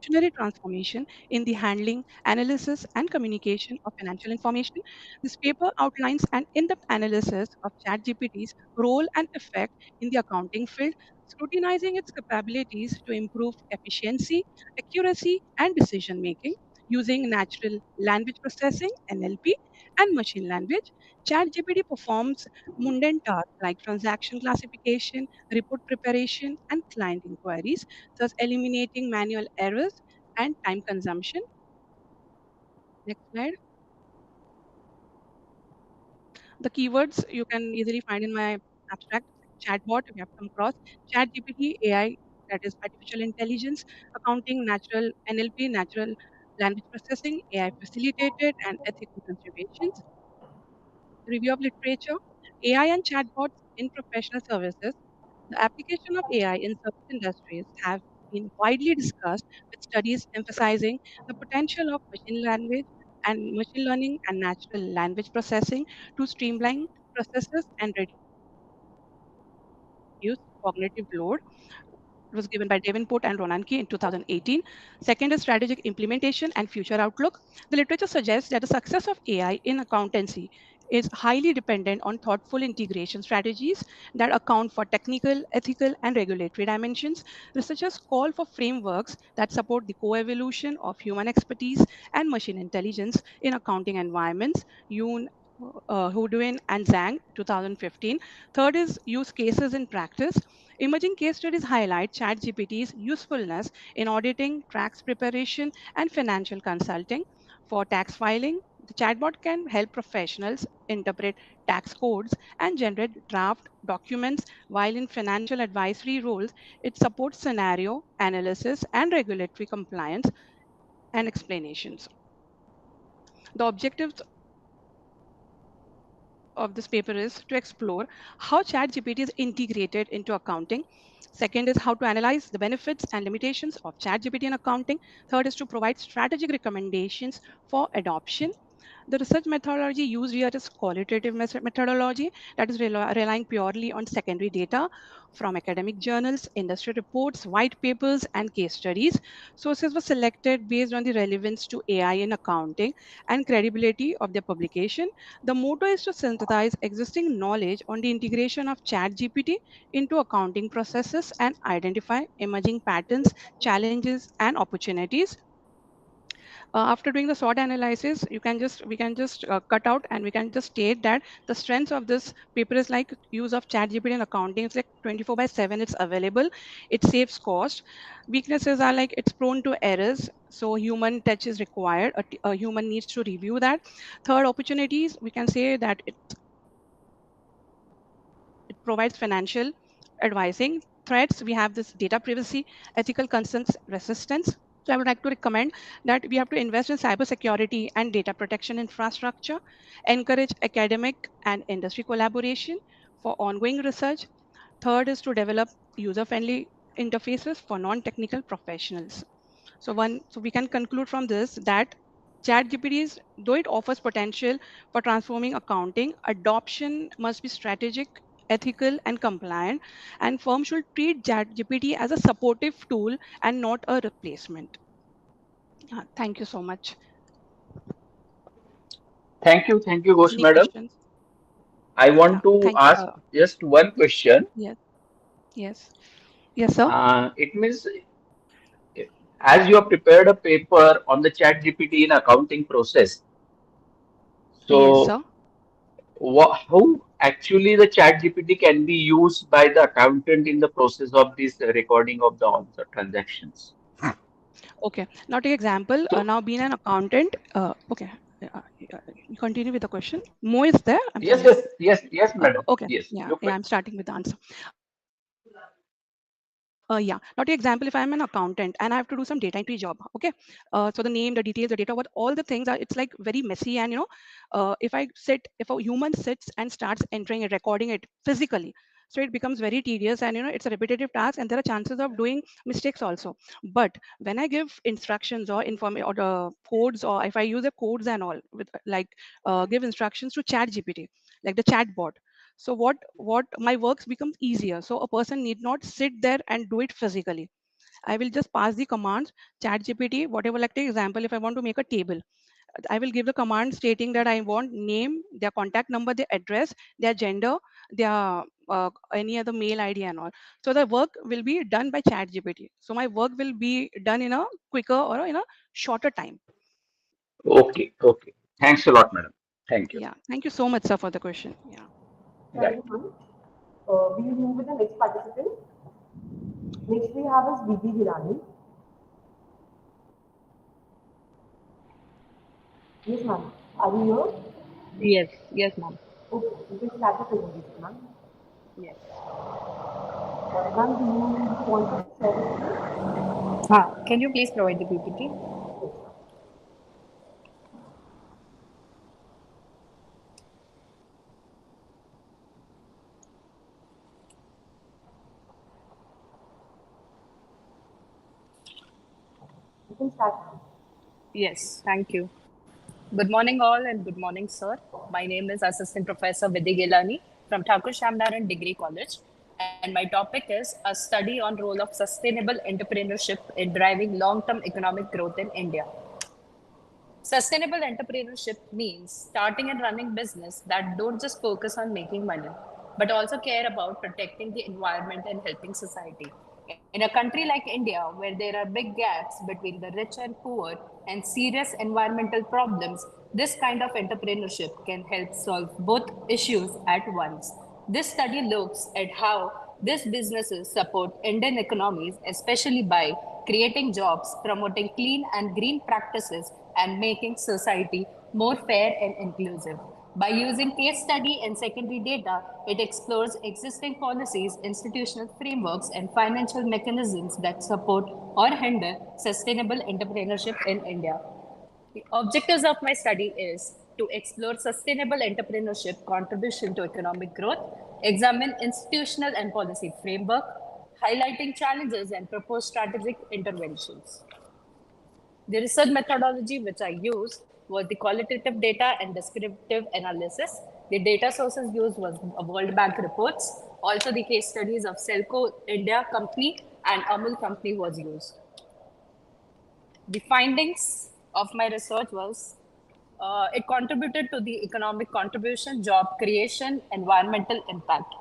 revolutionary transformation in the handling, analysis, and communication of financial information. This paper outlines an in-depth analysis of ChatGPT's role and effect in the accounting field, scrutinizing its capabilities to improve efficiency, accuracy, and decision making using natural language processing (NLP) and machine language. ChatGPT performs mundane tasks like transaction classification, report preparation, and client inquiries, thus eliminating manual errors and time consumption. Next slide. The keywords you can easily find in my abstract: chatbot, we have come across, ChatGPT, AI, that is artificial intelligence, accounting, natural NLP, natural language processing, AI facilitated, and ethical conservations. Review of literature, AI and chatbots in professional services. The application of AI in service industries have been widely discussed, with studies emphasizing the potential of machine learning and natural language processing to streamline processes and reduce cognitive load. It was given by Davenport and Ronanke in 2018. Second is strategic implementation and future outlook. The literature suggests that the success of AI in accountancy is highly dependent on thoughtful integration strategies that account for technical, ethical, and regulatory dimensions. Researchers call for frameworks that support the co-evolution of human expertise and machine intelligence in accounting environments. Yoon, Houdouin, and Zhang, 2015. Third is use cases in practice. Emerging case studies highlight ChatGPT's usefulness in auditing, tax preparation, and financial consulting. For tax filing, the chatbot can help professionals interpret tax codes and generate draft documents, while in financial advisory roles, it supports scenario analysis and regulatory compliance and explanations. The objectives of this paper is to explore how ChatGPT is integrated into accounting. Second is how to analyze the benefits and limitations of ChatGPT in accounting. Third is to provide strategic recommendations for adoption. The research methodology used here is qualitative methodology, that is relying purely on secondary data from academic journals, industry reports, white papers, and case studies. Sources were selected based on the relevance to AI in accounting and credibility of their publication. The motto is to synthesize existing knowledge on the integration of ChatGPT into accounting processes and identify emerging patterns, challenges, and opportunities. After doing the SWOT analysis, we can just cut out and we can just state that the strengths of this paper is like use of ChatGPT in accounting. It's like 24/7. It's available. It saves cost. Weaknesses are like it's prone to errors, so human touch is required. A human needs to review that. Third, opportunities, we can say that it provides financial advising. Threats, we have this data privacy, ethical concerns, resistance. So I would like to recommend that we have to invest in cybersecurity and data protection infrastructure, encourage academic and industry collaboration for ongoing research. Third is to develop user-friendly interfaces for non-technical professionals. So we can conclude from this that ChatGPT is, though it offers potential for transforming accounting, adoption must be strategic, ethical, and compliant, and firms should treat ChatGPT as a supportive tool and not a replacement. Thank you so much. Thank you, Ghosh Any madam. questions? I want to Thank you. ask just one question. Yes, yes, yes, sir. It means as you have prepared a paper on the chat GPT in accounting process, Yes, so sir. how actually the chat GPT can be used by the accountant in the process of this recording of the all the transactions? Okay. Now take example. So Now being an accountant. Okay. You continue with the question. Mo is there. I'm yes, sorry. yes, madam. Okay. Yes, Yeah. you Yeah. can. I'm starting with the answer. Yeah. Now, take example, if I'm an accountant and I have to do some data entry job, okay. So the name, the details, the data, what all the things are, it's like very messy. And if a human sits and starts entering and recording it physically, so it becomes very tedious and it's a repetitive task, and there are chances of doing mistakes also. But when I give instructions or or the codes, or if I use the codes and all with give instructions to Chat GPT, like the chat bot, so what my works becomes easier, so a person need not sit there and do it physically. I will just pass the commands, ChatGPT, whatever, like the example, if I want to make a table, I will give the command stating that I want name, their contact number, their address, their gender, their any other mail ID and all. So the work will be done by ChatGPT. So my work will be done in a quicker or in a shorter time. Okay, okay. Thanks a lot, madam. Thank you. Yeah. Thank you so much, sir, for the question. Yeah. Thank Right. you, ma'am. We will move with the next participant. Next we have is Vidhi Hirani. Yes, ma'am. Are you here? Yes, ma'am. Okay, you can start the presentation, ma'am. Yes. Ma'am, do you want to share the screen? Can you please provide the PPT? Yes, ma'am. You can start, ma'am. Yes, thank you. Good morning, all, and good morning, sir. My name is Assistant Professor Vidhi Gilani from Thakur Shamnaran Degree College, and my topic is a study on role of sustainable entrepreneurship in driving long-term economic growth in India. Sustainable entrepreneurship means starting and running business that don't just focus on making money, but also care about protecting the environment and helping society. In a country like India, where there are big gaps between the rich and poor and serious environmental problems, this kind of entrepreneurship can help solve both issues at once. This study looks at how these businesses support Indian economies, especially by creating jobs, promoting clean and green practices, and making society more fair and inclusive. By using case study and secondary data, it explores existing policies, institutional frameworks, and financial mechanisms that support or hinder sustainable entrepreneurship in India. The objectives of my study is to explore sustainable entrepreneurship contribution to economic growth, examine institutional and policy framework, highlighting challenges and propose strategic interventions. The research methodology which I used was the qualitative data and descriptive analysis. The data sources used was World Bank reports. Also, the case studies of Selco India Company and Amul Company was used. The findings of my research was it contributed to the economic contribution, job creation, environmental impact.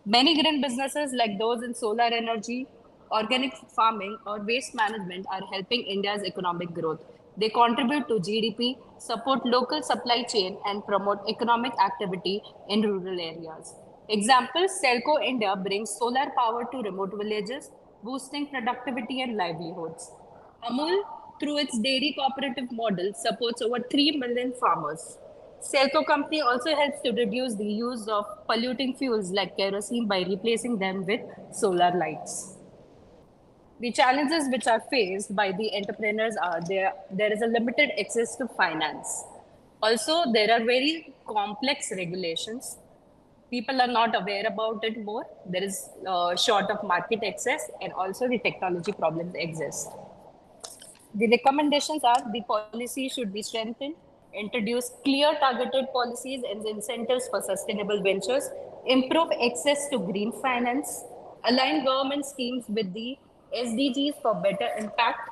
Many green businesses like those in solar energy, organic farming, or waste management are helping India's economic growth. They contribute to GDP, support local supply chain, and promote economic activity in rural areas. Example, Selco India brings solar power to remote villages, boosting productivity and livelihoods. Amul, through its dairy cooperative model, supports over 3 million farmers. Selco Company also helps to reduce the use of polluting fuels like kerosene by replacing them with solar lights. The challenges which are faced by the entrepreneurs are there is a limited access to finance. Also, there are very complex regulations. People are not aware about it more. There is short of market access, and also the technology problems exist. The recommendations are the policy should be strengthened, introduce clear targeted policies and incentives for sustainable ventures, improve access to green finance, align government schemes with the SDGs for better impact,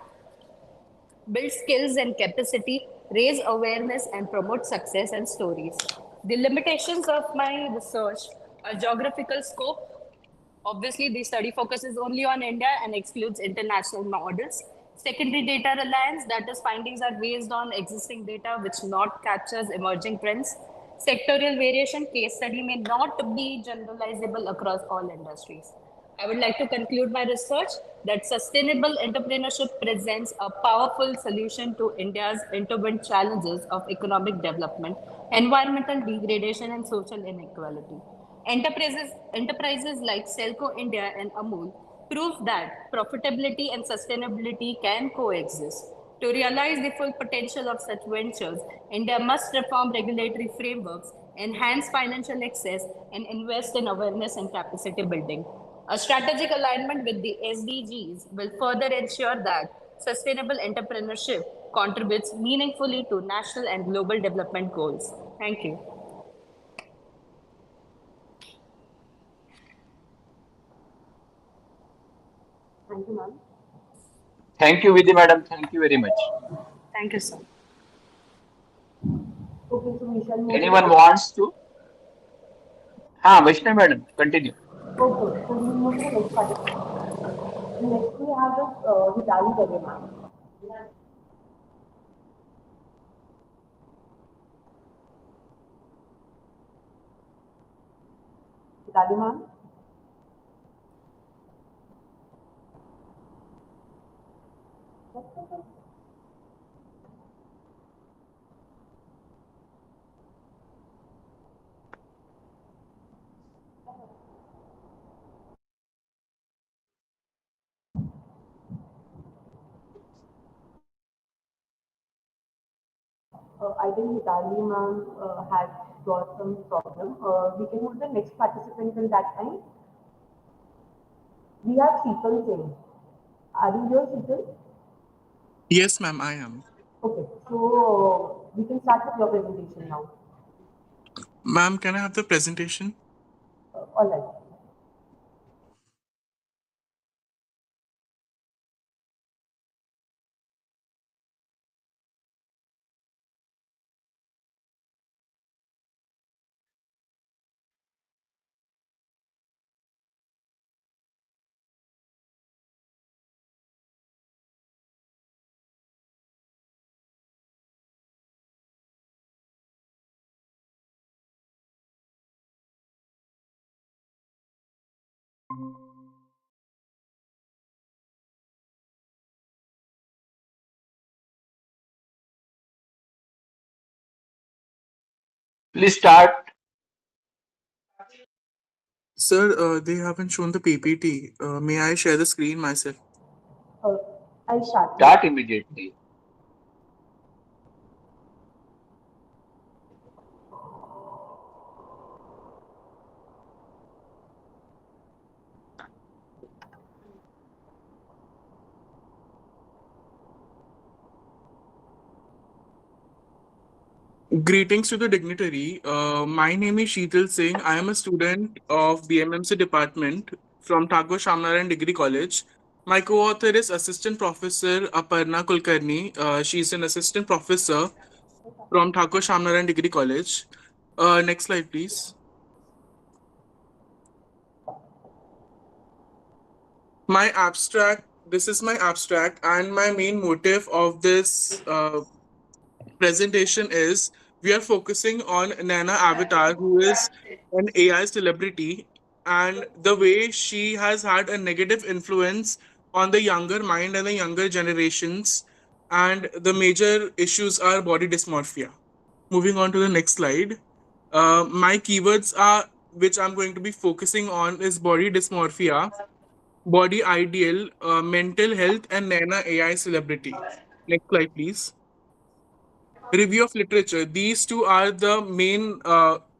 build skills and capacity, raise awareness, and promote success and stories. The limitations of my research are geographical scope. Obviously, the study focuses only on India and excludes international models. Secondary data reliance, that is, findings are based on existing data which not captures emerging trends. Sectorial variation, case study may not be generalizable across all industries. I would like to conclude my research that sustainable entrepreneurship presents a powerful solution to India's intertwined challenges of economic development, environmental degradation, and social inequality. Enterprises like Selco India and Amul prove that profitability and sustainability can coexist. To realize the full potential of such ventures, India must reform regulatory frameworks, enhance financial access, and invest in awareness and capacity building. A strategic alignment with the SDGs will further ensure that sustainable entrepreneurship contributes meaningfully to national and global development goals. Thank you. Thank you, ma'am. Thank you, Vidhi madam. Thank you very much. Thank you, sir. Okay, so we shall move to Anyone wants to? Vaishnav madam, continue. okay, so we move to the next participant. Next we have this Hitali Dagema. Hitali ma'am. I think Hitali ma'am had got some problem. We can move to the next participant in that time. We have Sheetal Singh. Are you here, Sheetal? Yes, ma'am, I am. Okay, so we can start with your presentation now. Ma'am, can I have the presentation? All right. Please start. Sir, they haven't shown the PPT. May I share the screen myself? Uh, I'll start. Start immediately. Greetings to the dignitary. My name is Sheetal Singh. I am a student of BMMC department from Thakur Shamnaran Degree College. My co-author is Assistant Professor Aparna Kulkarni. She is an assistant professor from Thakur Shamnaran Degree College. Next slide, please. This is my abstract, and my main motive of this presentation is we are focusing on Nana Avatar, who is an AI celebrity, and the way she has had a negative influence on the younger mind and the younger generations. And the major issues are body dysmorphia. Moving on to the next slide. My keywords are which I'm going to be focusing on is body dysmorphia, body ideal, mental health, and Nana AI celebrity. Next slide, please. Review of literature. These two are the main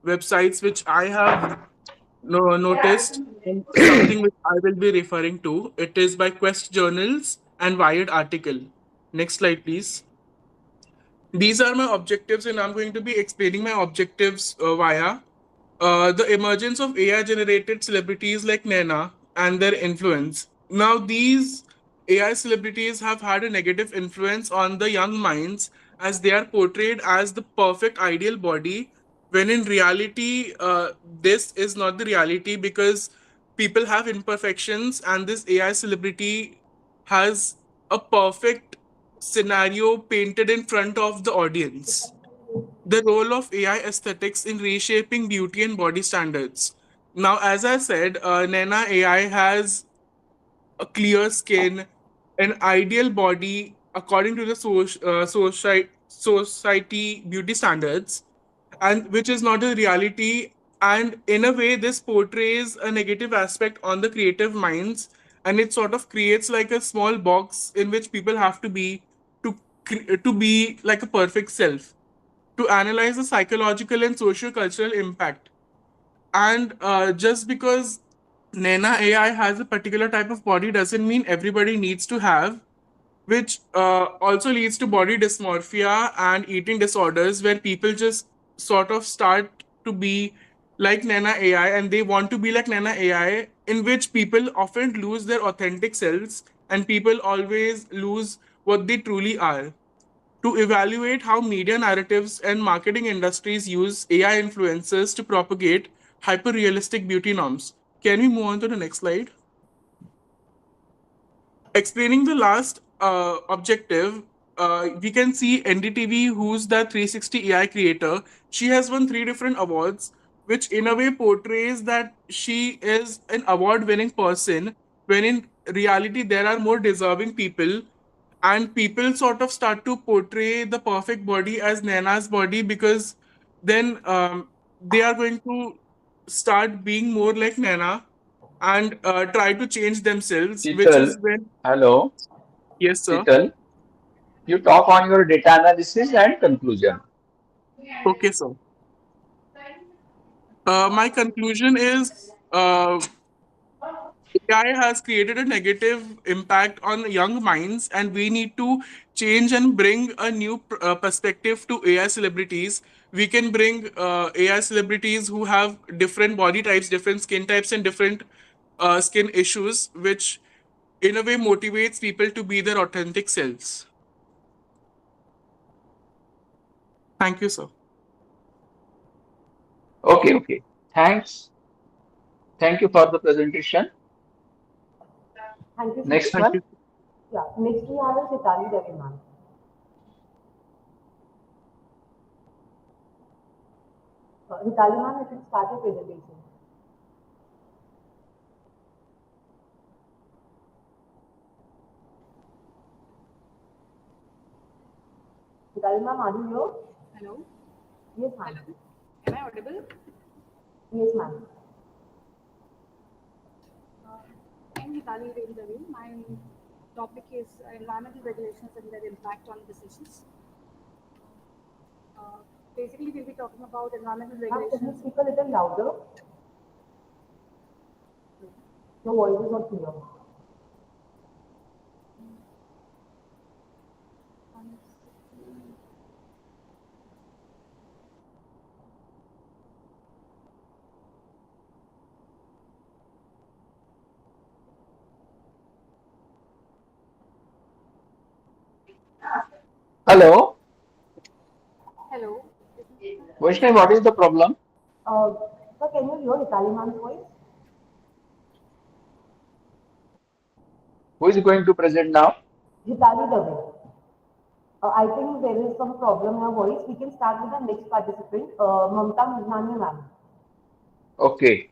websites which I have noticed, and something which I will be referring to. It is by Quest Journals and Wired article. Next slide, please. These are my objectives, and I'm going to be explaining my objectives via the emergence of AI generated celebrities like Nena and their influence. Now, these AI celebrities have had a negative influence on the young minds as they are portrayed as the perfect ideal body, when in reality, this is not the reality because people have imperfections, and this AI celebrity has a perfect scenario painted in front of the audience. The role of AI aesthetics in reshaping beauty and body standards. Now, as I said, Nena AI has a clear skin, an ideal body according to the society beauty standards, and which is not a reality. And in a way, this portrays a negative aspect on the creative minds, and it sort of creates like a small box in which people have to be to be like a perfect self, to analyze the psychological and socio-cultural impact. And just because Nena AI has a particular type of body doesn't mean everybody needs to have, which also leads to body dysmorphia and eating disorders, where people just sort of start to be like Nena AI and they want to be like Nena AI, in which people often lose their authentic selves and people always lose what they truly are. To evaluate how media narratives and marketing industries use AI influencers to propagate hyper realistic beauty norms. Can we move on to the next slide? Explaining the last objective, we can see NDTV, who's the 360 AI creator. She has won three different awards, which in a way portrays that she is an award winning person, when in reality, there are more deserving people. And people sort of start to portray the perfect body as Naina's body, because then they are going to start being more like Naina and try to change themselves, which Tital, is when. hello, Yes, sir. Tital, you talk on your data analysis and conclusion. Okay, sir. My conclusion is AI has created a negative impact on young minds, and we need to change and bring a new perspective to AI celebrities. We can bring AI celebrities who have different body types, different skin types, and different skin issues, which in a way motivates people to be their authentic selves. Thank you, sir. Okay, okay. Thanks. Thank you for the presentation. Thank you, Next Siti. Thank one. you. Yeah, next we have is Hitali Devi, ma'am. Hitali ma'am, you can start your presentation. Hitali ma'am, are you here? Hello. Yes, ma'am. Hello. Am I audible? Yes, ma'am. I'm Hitali Devi. My topic is environmental regulations and their impact on decisions. Basically, we'll be talking about environmental Ma'am, can you regulations. speak a little louder? Your voice is not clear. Hello, Hello. Vaishnav, what is the problem? Sir, can you hear Hitali ma'am's voice? Who is going to present now? Hitali Devi. I think there is some problem in her voice. We can start with the next participant, Mamta Mujnani ma'am. Okay.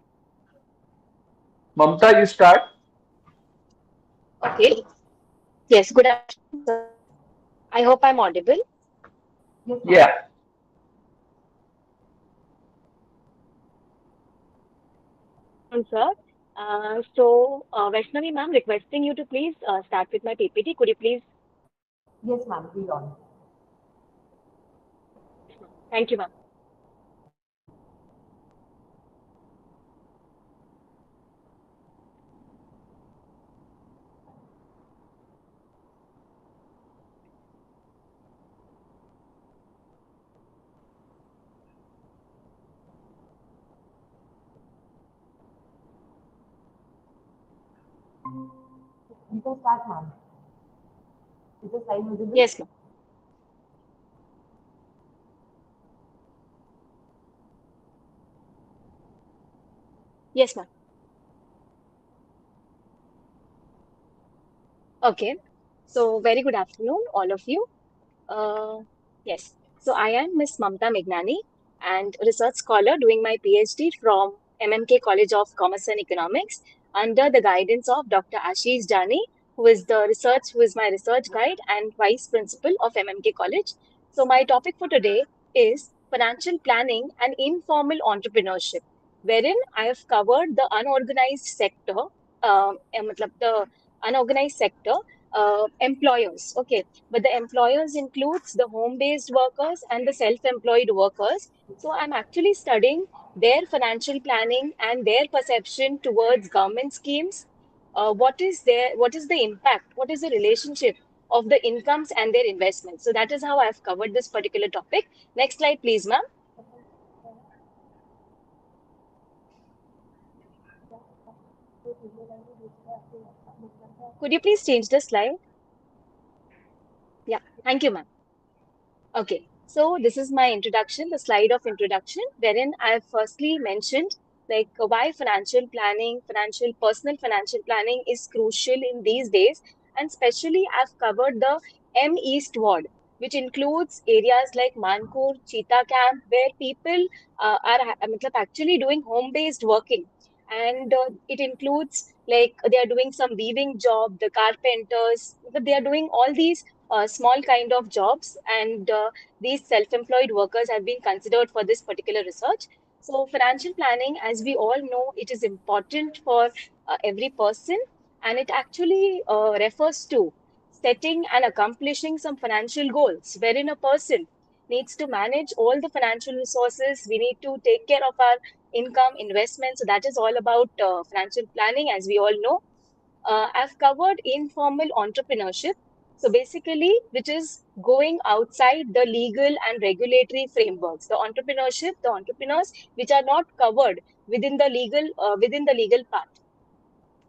Mamta, you start. Okay. Yes, good afternoon, sir. I hope I'm audible. Yes, ma'am. Yeah. Sir. Vaishnavi ma'am, requesting you to please start with my PPT. Could you please? Yes, ma'am. Please on. Thank you, ma'am. You can start, ma'am. Is the slide visible? Yes, ma'am. Yes, ma'am. Okay. So, very good afternoon, all of you. Uh, yes. So I am Miss Mamta Megnani and research scholar doing my PhD from MMK College of Commerce and Economics under the guidance of Dr. Ashish Jani, who is my research guide and vice principal of MMK College. So my topic for today is financial planning and informal entrepreneurship, wherein I have covered the unorganized sector, the unorganized sector employers. Okay, but the employers includes the home-based workers and the self-employed workers. So I'm actually studying their financial planning and their perception towards government schemes. What is the impact? What is the relationship of the incomes and their investments? So that is how I've covered this particular topic. Next slide, please, ma'am. Could you please change the slide? Yeah, thank you, ma'am. Okay, so this is my introduction, the slide of introduction, wherein I have firstly mentioned like why personal financial planning is crucial in these days, and especially I've covered the M East ward, which includes areas like Mankur, Cheetah Camp, where people matlab actually doing home-based working, and it includes like they are doing some weaving job, the carpenters, but they are doing all these small kind of jobs, and these self-employed workers have been considered for this particular research. So financial planning, as we all know, it is important for every person, and it actually refers to setting and accomplishing some financial goals, wherein a person needs to manage all the financial resources. We need to take care of our income, investment. So that is all about financial planning, as we all know. I've covered informal entrepreneurship. So basically, which is going outside the legal and regulatory frameworks. The entrepreneurs which are not covered within the legal part.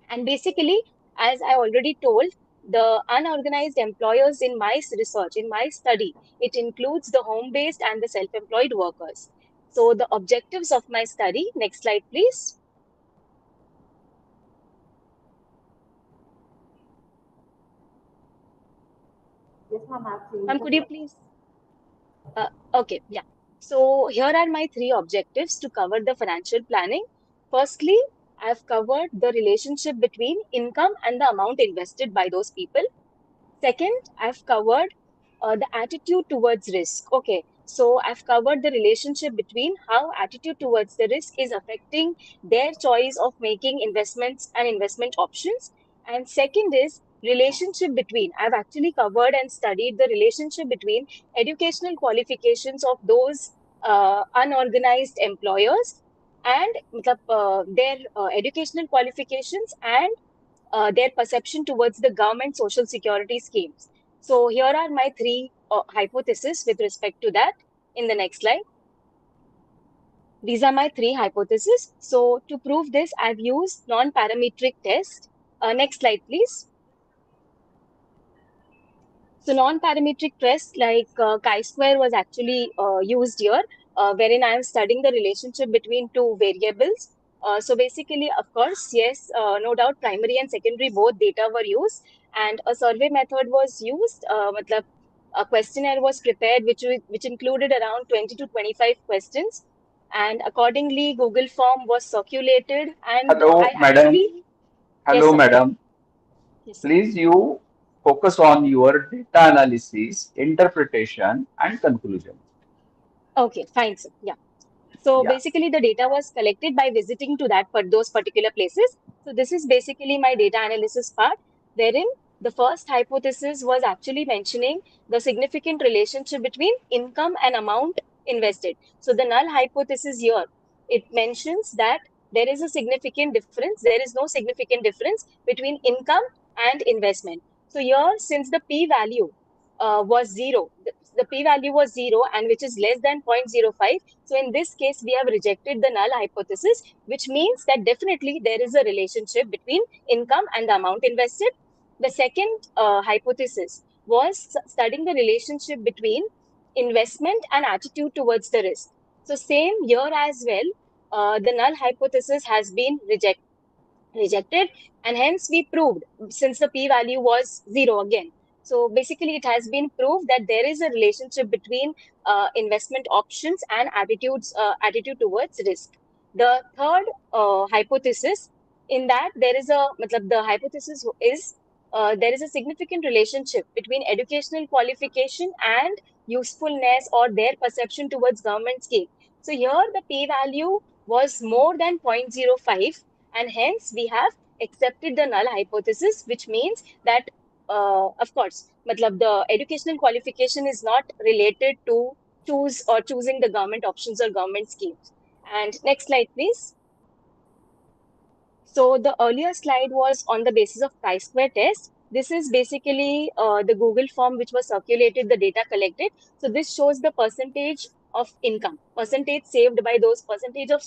And basically, as I already told, the unorganized employers in my research, in my study, it includes the home-based and the self-employed workers. So the objectives of my study, next slide, please. Yes, ma'am, I've changed Ma'am, the could you slide. please? Okay, yeah. So here are my three objectives to cover the financial planning. Firstly, I've covered the relationship between income and the amount invested by those people. Second, I've covered the attitude towards risk. Okay, so I've covered the relationship between how attitude towards the risk is affecting their choice of making investments and investment options. And second is relationship between, I've actually covered and studied the relationship between educational qualifications of those unorganized employers and their educational qualifications and their perception towards the government social security schemes. So here are my three hypotheses with respect to that in the next slide. These are my three hypotheses. So to prove this, I've used non-parametric test. Next slide, please. So non-parametric test like chi-square was actually used here, wherein I am studying the relationship between two variables. So basically, of course, yes, no doubt, primary and secondary both data were used, and a survey method was used. Matlab, a questionnaire was prepared, which included around 20 to 25 questions, and accordingly, Google form was circulated, and Hello, I madam. actually, yes, Hello, sir, madam. yes, sir. Please you focus on your data analysis, interpretation, and conclusion. Okay, fine, sir. Yeah. So Yeah. basically, the data was collected by visiting to those particular places. So this is basically my data analysis part, wherein the first hypothesis was actually mentioning the significant relationship between income and amount invested. So the null hypothesis here, it mentions that there is a significant difference. There is no significant difference between income and investment. So here, since the p-value was zero, the p-value was zero, and which is less than 0.05. So in this case, we have rejected the null hypothesis, which means that definitely there is a relationship between income and the amount invested. The second hypothesis was studying the relationship between investment and attitude towards the risk. So same here as well, the null hypothesis has been rejected, and hence we proved, since the p-value was zero again, so basically it has been proved that there is a relationship between investment options and attitude towards risk. The third hypothesis, in that there is a the hypothesis is there is a significant relationship between educational qualification and usefulness or their perception towards government scheme. So here the p-value was more than 0.05, and hence we have accepted the null hypothesis, which means that of course the educational qualification is not related to choosing the government options or government schemes. And next slide, please. So the earlier slide was on the basis of chi-square test. This is basically the Google form which was circulated, the data collected. So this shows the percentage of income, percentage saved by those, percentage of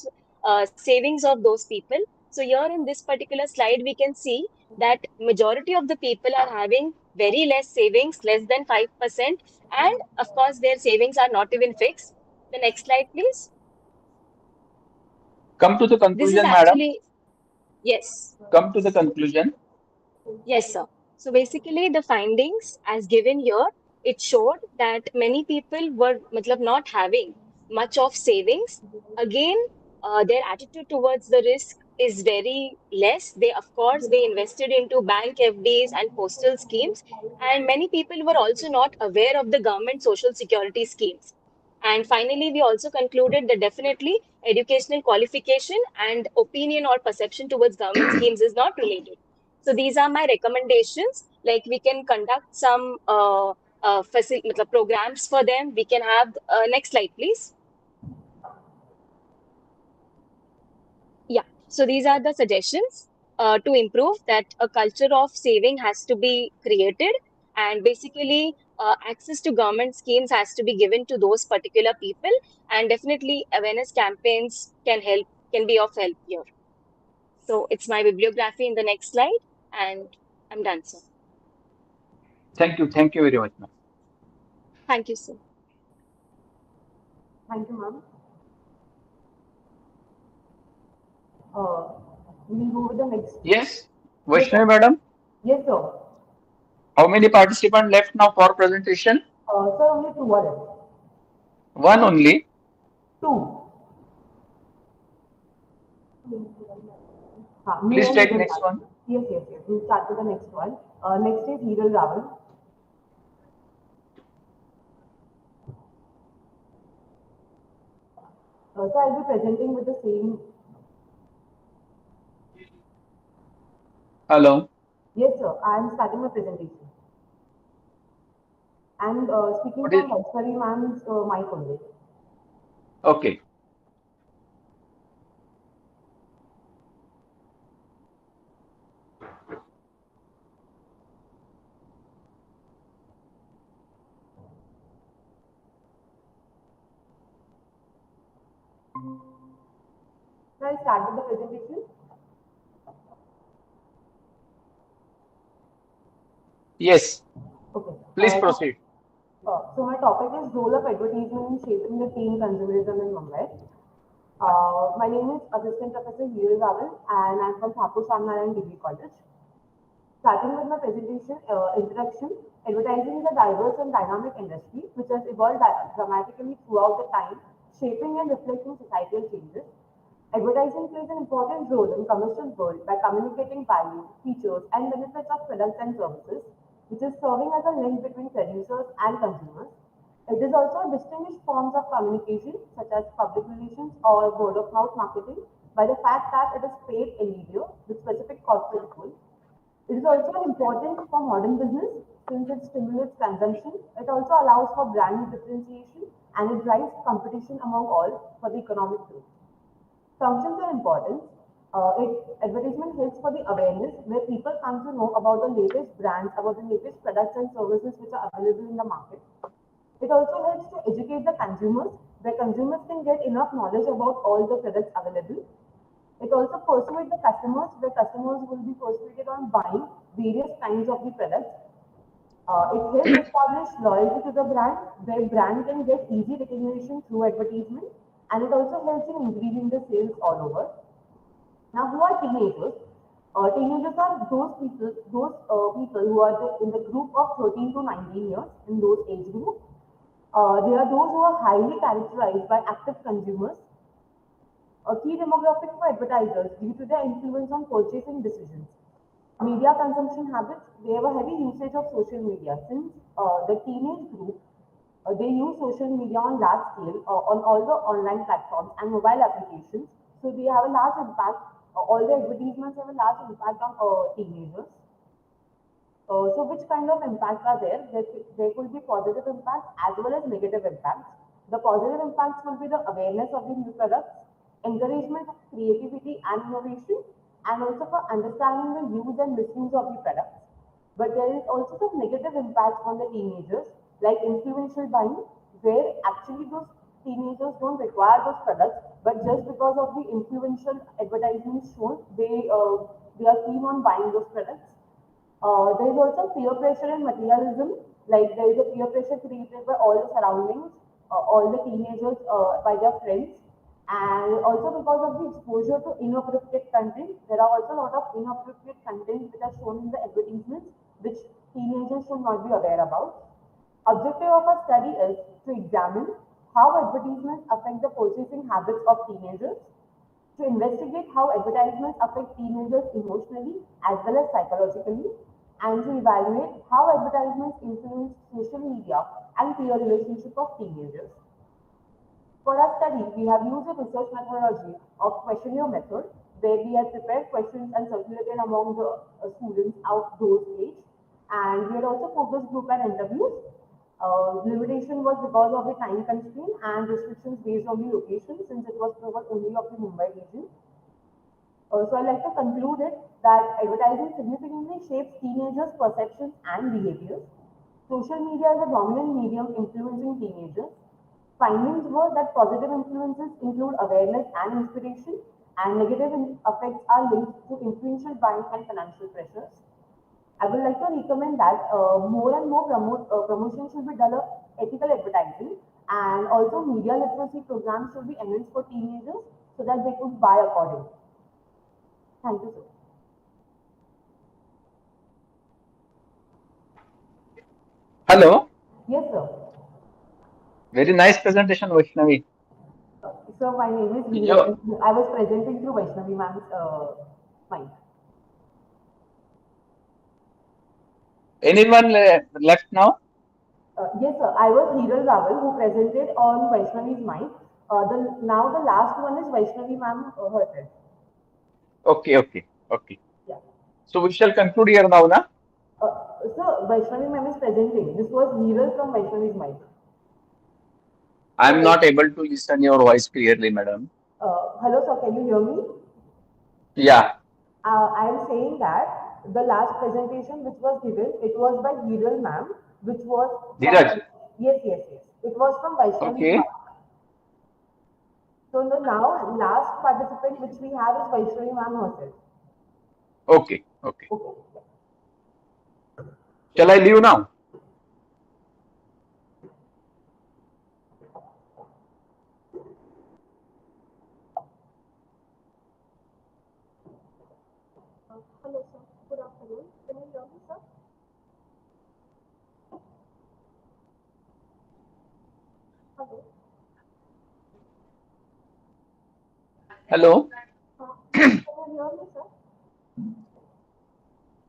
savings of those people. So here in this particular slide, we can see that majority of the people are having very less savings, less than 5%. And of course, their savings are not even fixed. The next slide, please. Come to the This is conclusion, madam. actually, yes. Come to the conclusion. Yes, sir. So basically, the findings as given here, it showed that many people were matlab, not having much of savings. Again, their attitude towards the risk is very less. They, of course, they invested into bank FDs and postal schemes, and many people were also not aware of the government social security schemes. And finally, we also concluded that definitely educational qualification and opinion or perception towards government schemes is not related. So these are my recommendations. Like we can conduct some matlab, programs for them. We can have next slide, please. Yeah. So these are the suggestions to improve that a culture of saving has to be created, and basically access to government schemes has to be given to those particular people, and definitely awareness campaigns can be of help here. So it's my bibliography in the next slide, and I'm done, sir. Thank you. Thank you very much, ma'am. Thank you, sir. Thank you, ma'am. We'll go with the next. Yes, Yes, Vaishnavi, sir. madam. Yes, sir. How many participants left now for presentation? Sir, only two are left. One only. Two. Me Please and take Hiral next Rawal. one. Yes, yes, yes. We'll start with the next one. Next is Hiral Rawal. So I'll be presenting with the same. Hello. Yes, sir. I am starting my presentation. And speaking What is? from Vaishnavi ma'am's mic only. Okay. So I'll start with the presentation. Yes. Okay. Please proceed. So my topic is role of advertisement in shaping the teen consumerism in Mumbai. My name is Assistant Professor Hiral Rawal, and I'm from Thakur Shamnaran Degree College. Starting with my presentation, introduction, advertising is a diverse and dynamic industry which has evolved dramatically throughout the time, shaping and reflecting societal changes. Advertising plays an important role in commercial world by communicating value, features, and benefits of products and services, which is serving as a link between producers and consumers. It is also a distinguished forms of communication, such as public relations or word of mouth marketing, by the fact that it is paid in media with specific corporate goals. It is also important for modern business since it stimulates consumption. It also allows for brand differentiation and it drives competition among all for the economic growth. Functions are important. Advertisement helps for the awareness where people come to know about the latest brands, about the latest products and services which are available in the market. It also helps to educate the consumers where consumers can get enough knowledge about all the products available. It also persuades the customers where customers will be persuaded on buying various kinds of the products. It helps establish loyalty to the brand where brand can get easy recognition through advertisement, and it also helps in increasing the sales all over. Now, who are teenagers? Teenagers are those people who are in the group of 13 to 19 years in those age group. They are those who are highly characterized by active consumers, a key demographic for advertisers due to their influence on purchasing decisions. Media consumption habits, they have a heavy usage of social media. Since the teenage group, they use social media on large scale on all the online platforms and mobile applications. So they have a large impact. All the advertisements have a large impact on teenagers. So which kind of impacts are there? There could be positive impacts as well as negative impacts. The positive impacts will be the awareness of the new products, encouragement of creativity and innovation, and also for understanding the use and misuse of the products. But there is also some negative impacts on the teenagers, like influential buying, where actually those teenagers don't require those products, but just because of the influential advertisements shown, they are keen on buying those products. There is also peer pressure and materialism. Like there is a peer pressure created by all the surroundings, all the teenagers by their friends, and also because of the exposure to inappropriate content. There are also a lot of inappropriate content that are shown in the advertisements, which teenagers should not be aware about. Objective of our study is to examine how advertisements affect the purchasing habits of teenagers, to investigate how advertisements affect teenagers emotionally as well as psychologically, and to evaluate how advertisements influence social media and peer relationship of teenagers. For our study, we have used a research methodology of questionnaire method, where we have prepared questions and circulated among the students of those age. And we had also focus group and interviews. Limitation was because of the time constraint and restrictions based on the location, since it was covered only of the Mumbai region. So I'd like to conclude it that advertising significantly shapes teenagers' perceptions and behaviors. Social media is a dominant medium influencing teenagers. Findings were that positive influences include awareness and inspiration, and negative effects are linked to influential buying and financial pressures. I would like to recommend that more and more promotion should be done of ethical advertising, and also media literacy programs should be enhanced for teenagers so that they could buy accordingly. Thank you, sir. Hello. Yes, sir. Very nice presentation, Vaishnavi. So my name is Yo, Veera. I was presenting through Vaishnavi ma'am's mic. anyone left now? Yes, sir. I was Hiral Rawal who presented on Vaishnavi's mic. Now the last one is Vaishnavi ma'am herself. Okay, okay, okay. Yeah. So we shall conclude here now, na? So Vaishnavi ma'am is presenting. This was Hiral from Vaishnavi's mic. I'm not able to listen your voice clearly, madam. Hello, sir. Can you hear me? Yeah. I am saying that the last presentation which was given, it was by Hiral ma'am, which was from, Dheeraj. yes, yes, yes. It was from Vaishnavi's mic. Okay. So the now last participant which we have is Vaishnavi ma'am herself. Okay. Okay. Okay. Shall I leave now? Hello, sir. Good afternoon. Can you hear me, sir? Hello. Hello. Can you hear me, sir?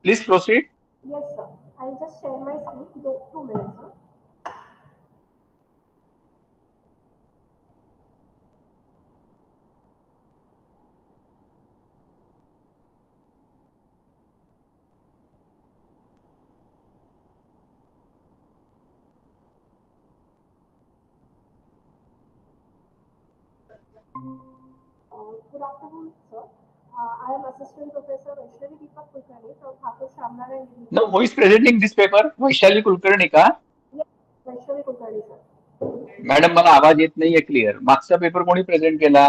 Please proceed. Yes, sir. I'll just share my screen. 2 minutes, sir. Good afternoon, sir. I am Assistant Professor Vaishnavi Deepak Kulkarni from Thakur Shamlar and Degree No, who College. is presenting this paper? Vaishali Kulkarni का? Yes, Vaishnavi Kulkarni, sir. Madam मला आवाज येत नाहीये clear. मागचा paper कोणी present केला?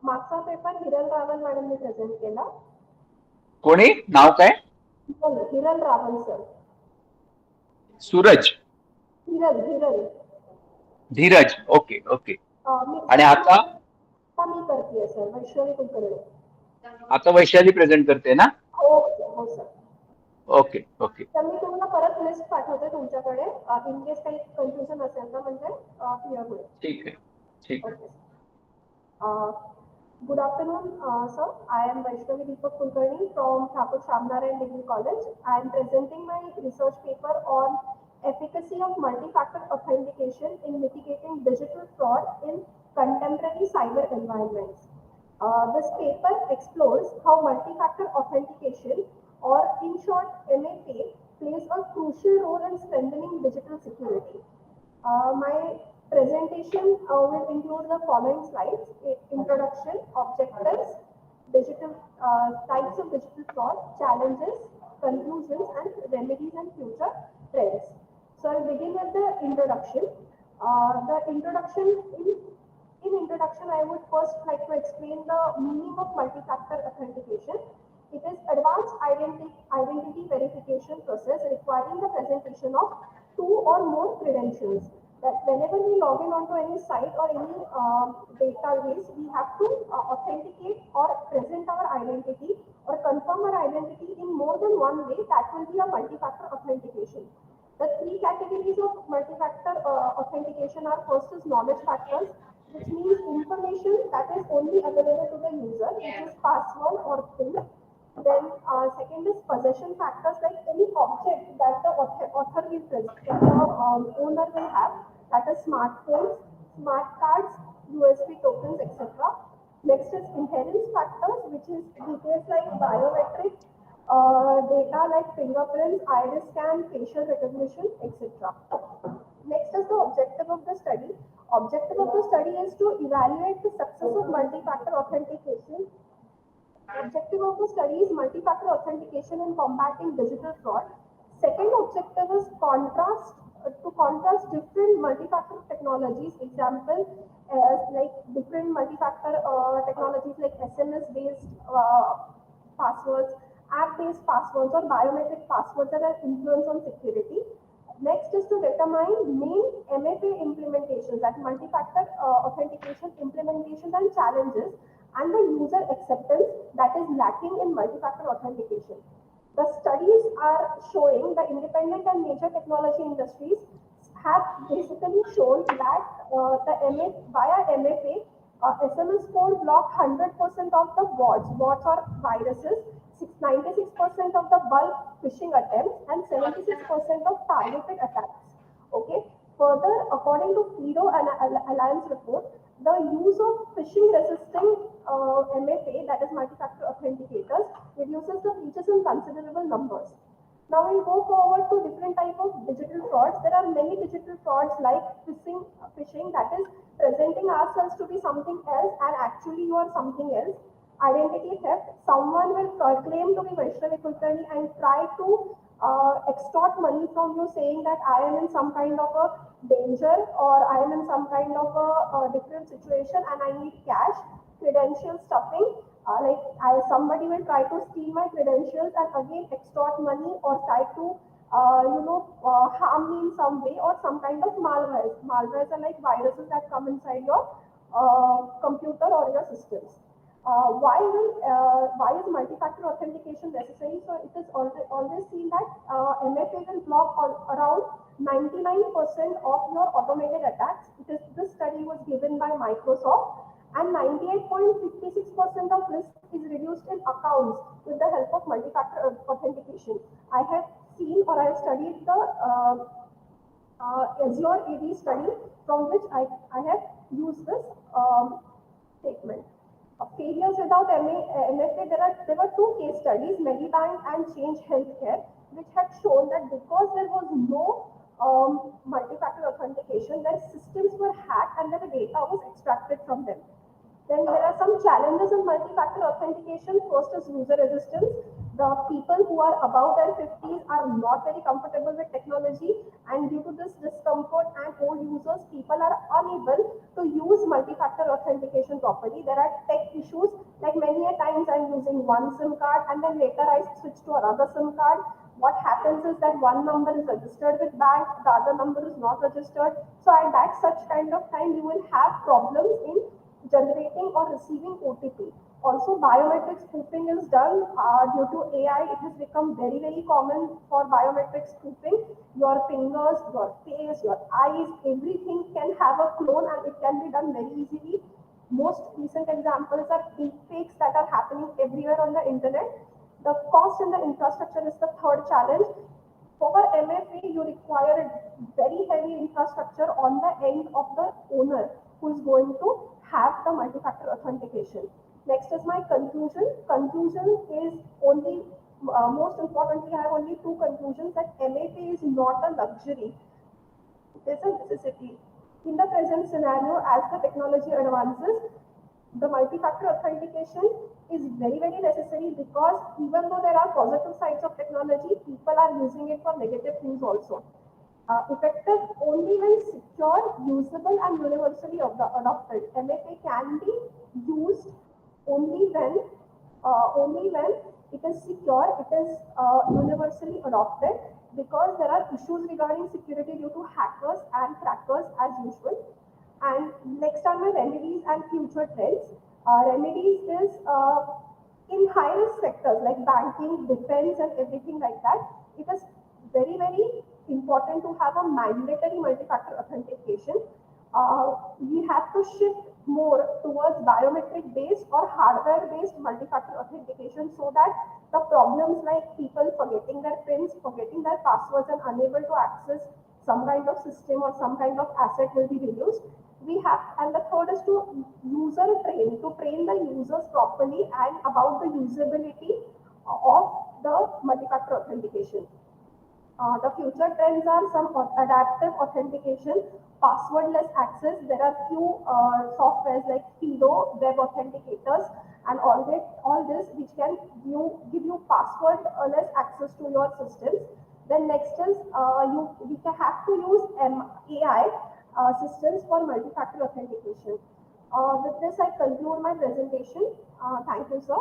मागचा paper Hiral Rawal मॅडमने प्रेझेंट केला. कोणी? नाव काय? Hiral Rawal, sir. Suraj. Hiral. Dheeraj. Okay, okay. आणि आता मी करते सर, वैष्णवी कुलकर्णी. आता वैशाली प्रेझेंट करते ना? हो सर. Okay, okay. तर मी तुम्हाला परत लिस्ट पाठवते तुमच्याकडे. इन केस काही कन्फ्युजन असेल तर म्हणजे क्लिअर होईल. ठीक आहे. ठीक आहे. Good afternoon, sir. I am Vaishnavi Deepak Kulkarni from Thakur Shamnarayan Degree College. I am presenting my research paper on efficacy of multi-factor authentication in mitigating digital fraud in contemporary cyber environments. This paper explores how multi-factor authentication, or in short MFA, plays a crucial role in strengthening digital security. My presentation will include the following slides: introduction, objectives, digital types of digital fraud, challenges, conclusions, and remedies and future trends. So I'll begin with the introduction. The introduction in introduction, I would first like to explain the meaning of multi-factor authentication. It is advanced identity verification process requiring the presentation of two or more credentials. That whenever we log in onto any site or any database, we have to authenticate or present our identity or confirm our identity in more than one way. That will be a multi-factor authentication. The three categories of multi-factor authentication are: first is knowledge factors, which means information that is only available to the user, which is password or PIN. Then second is possession factors, like any object that the author will present, the owner will have, that is smartphones, smart cards, USB tokens, etc. Next is inheritance factors, which is details like biometrics, data like fingerprints, iris scan, facial recognition, etc. Next is the objective of the study. Objective of the study is to evaluate the success of multi-factor authentication. Objective of the study is multi-factor authentication in combating digital fraud. Second objective is to contrast different multi-factor technologies. Example, like different multi-factor technologies like SMS-based passwords, app-based passwords, or biometric passwords that are influence on security. Next is to determine main MFA implementations, that multi-factor authentication implementations and challenges, and the user acceptance that is lacking in multi-factor authentication. The studies are showing the independent and major technology industries have basically shown that via MFA, SMS code block 100% of the bots or viruses, 96% of the bulk phishing attempts, and 76% of targeted attacks. Okay. Further, according to FIDO and Alliance report, the use of phishing resisting MFA, that is multi-factor authenticators, reduces the breaches in considerable numbers. Now we'll go forward to different type of digital frauds. There are many digital frauds like phishing, that is presenting ourselves to be something else and actually you are something else. Identity theft, someone will claim to be Vaishnavi Kulkarni and try to extort money from you, saying that I am in some kind of a danger or I am in some kind of a different situation and I need cash. Credential stuffing, somebody will try to steal my credentials and again extort money or try to harm me in some way, or some kind of malwares. Malwares are like viruses that come inside your computer or your systems. Why is multi-factor authentication necessary? So it is always seen that MFA will block around 99% of your automated attacks. This study was given by Microsoft, and 98.56% of risk is reduced in accounts with the help of multi-factor authentication. I have seen, or I have studied the Azure AD study, from which I have used this statement. Failures without MFA, there were two case studies, Medibank and Change Healthcare, which had shown that because there was no multi-factor authentication, their systems were hacked and then the data was extracted from them. Then there are some challenges in multi-factor authentication. First is user resistance. The people who are above their 50s are not very comfortable with technology, and due to this discomfort and old users, people are unable to use multi-factor authentication properly. There are tech issues, like many a times I'm using one SIM card and then later I switch to another SIM card. What happens is that one number is registered with bank, the other number is not registered. So at that such kind of time, you will have problems in generating or receiving OTP. Also, biometric spoofing is done due to AI. It has become very, very common for biometric spoofing. Your fingers, your face, your eyes, everything can have a clone and it can be done very easily. Most recent examples are deepfakes that are happening everywhere on the internet. The cost and the infrastructure is the third challenge. For MFA, you require a very heavy infrastructure on the end of the owner who is going to have the multi-factor authentication. Next is my conclusion. Conclusion is only, most importantly, I have only two conclusions: that MFA is not a luxury, it is a necessity. In the present scenario, as the technology advances, the multi-factor authentication is very, very necessary, because even though there are positive sides of technology, people are using it for negative things also. Effective only when secure, usable, and universally adopted. MFA can be used only when it is secure, it is universally adopted, because there are issues regarding security due to hackers and crackers as usual. And next are my remedies and future trends. Remedies is in high risk sectors like banking, defense, and everything like that. It is very important to have a mandatory multi-factor authentication. We have to shift more towards biometric based or hardware based multi-factor authentication, so that the problems like people forgetting their pins, forgetting their passwords, and unable to access some kind of system or some kind of asset will be reduced. We have, and the third is to user train, to train the users properly and about the usability of the multi-factor authentication. The future trends are some adaptive authentication, passwordless access. There are few softwares like Fido, web authenticators, and all this which can give you passwordless access to your systems. Then next is we can have to use AI systems for multi-factor authentication. With this, I conclude my presentation. Thank you, sir.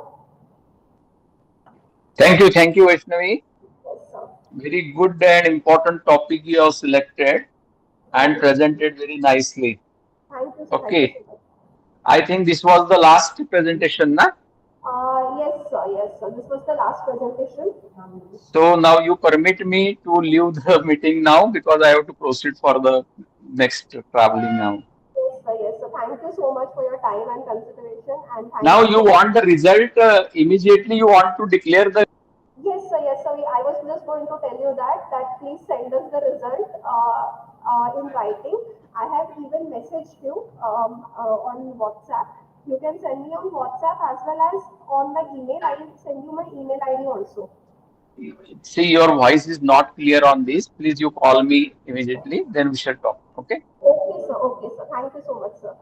Thank you, Vaishnavi. Yes, sir. Very good and important topic you have selected and presented very nicely. Thank you, sir. Thank you Okay, so much. I think this was the last presentation, na? Yes, sir. Yes, sir. This was the last presentation. So now you permit me to leave the meeting now because I have to proceed for the next traveling now. Yes, sir. Yes, sir. Thank you so much for your time and consideration, and thank Now you you so much. want the result immediately. You want to declare the. Yes, sir. Yes, sir. I was just going to tell you that please send us the result in writing. I have even messaged you on WhatsApp. You can send me on WhatsApp as well as on my email. I will send you my email ID also. See, your voice is not clear on this. Please, you call me immediately. Then we shall talk. Okay. Okay, sir. Okay, sir. Thank you so much, sir.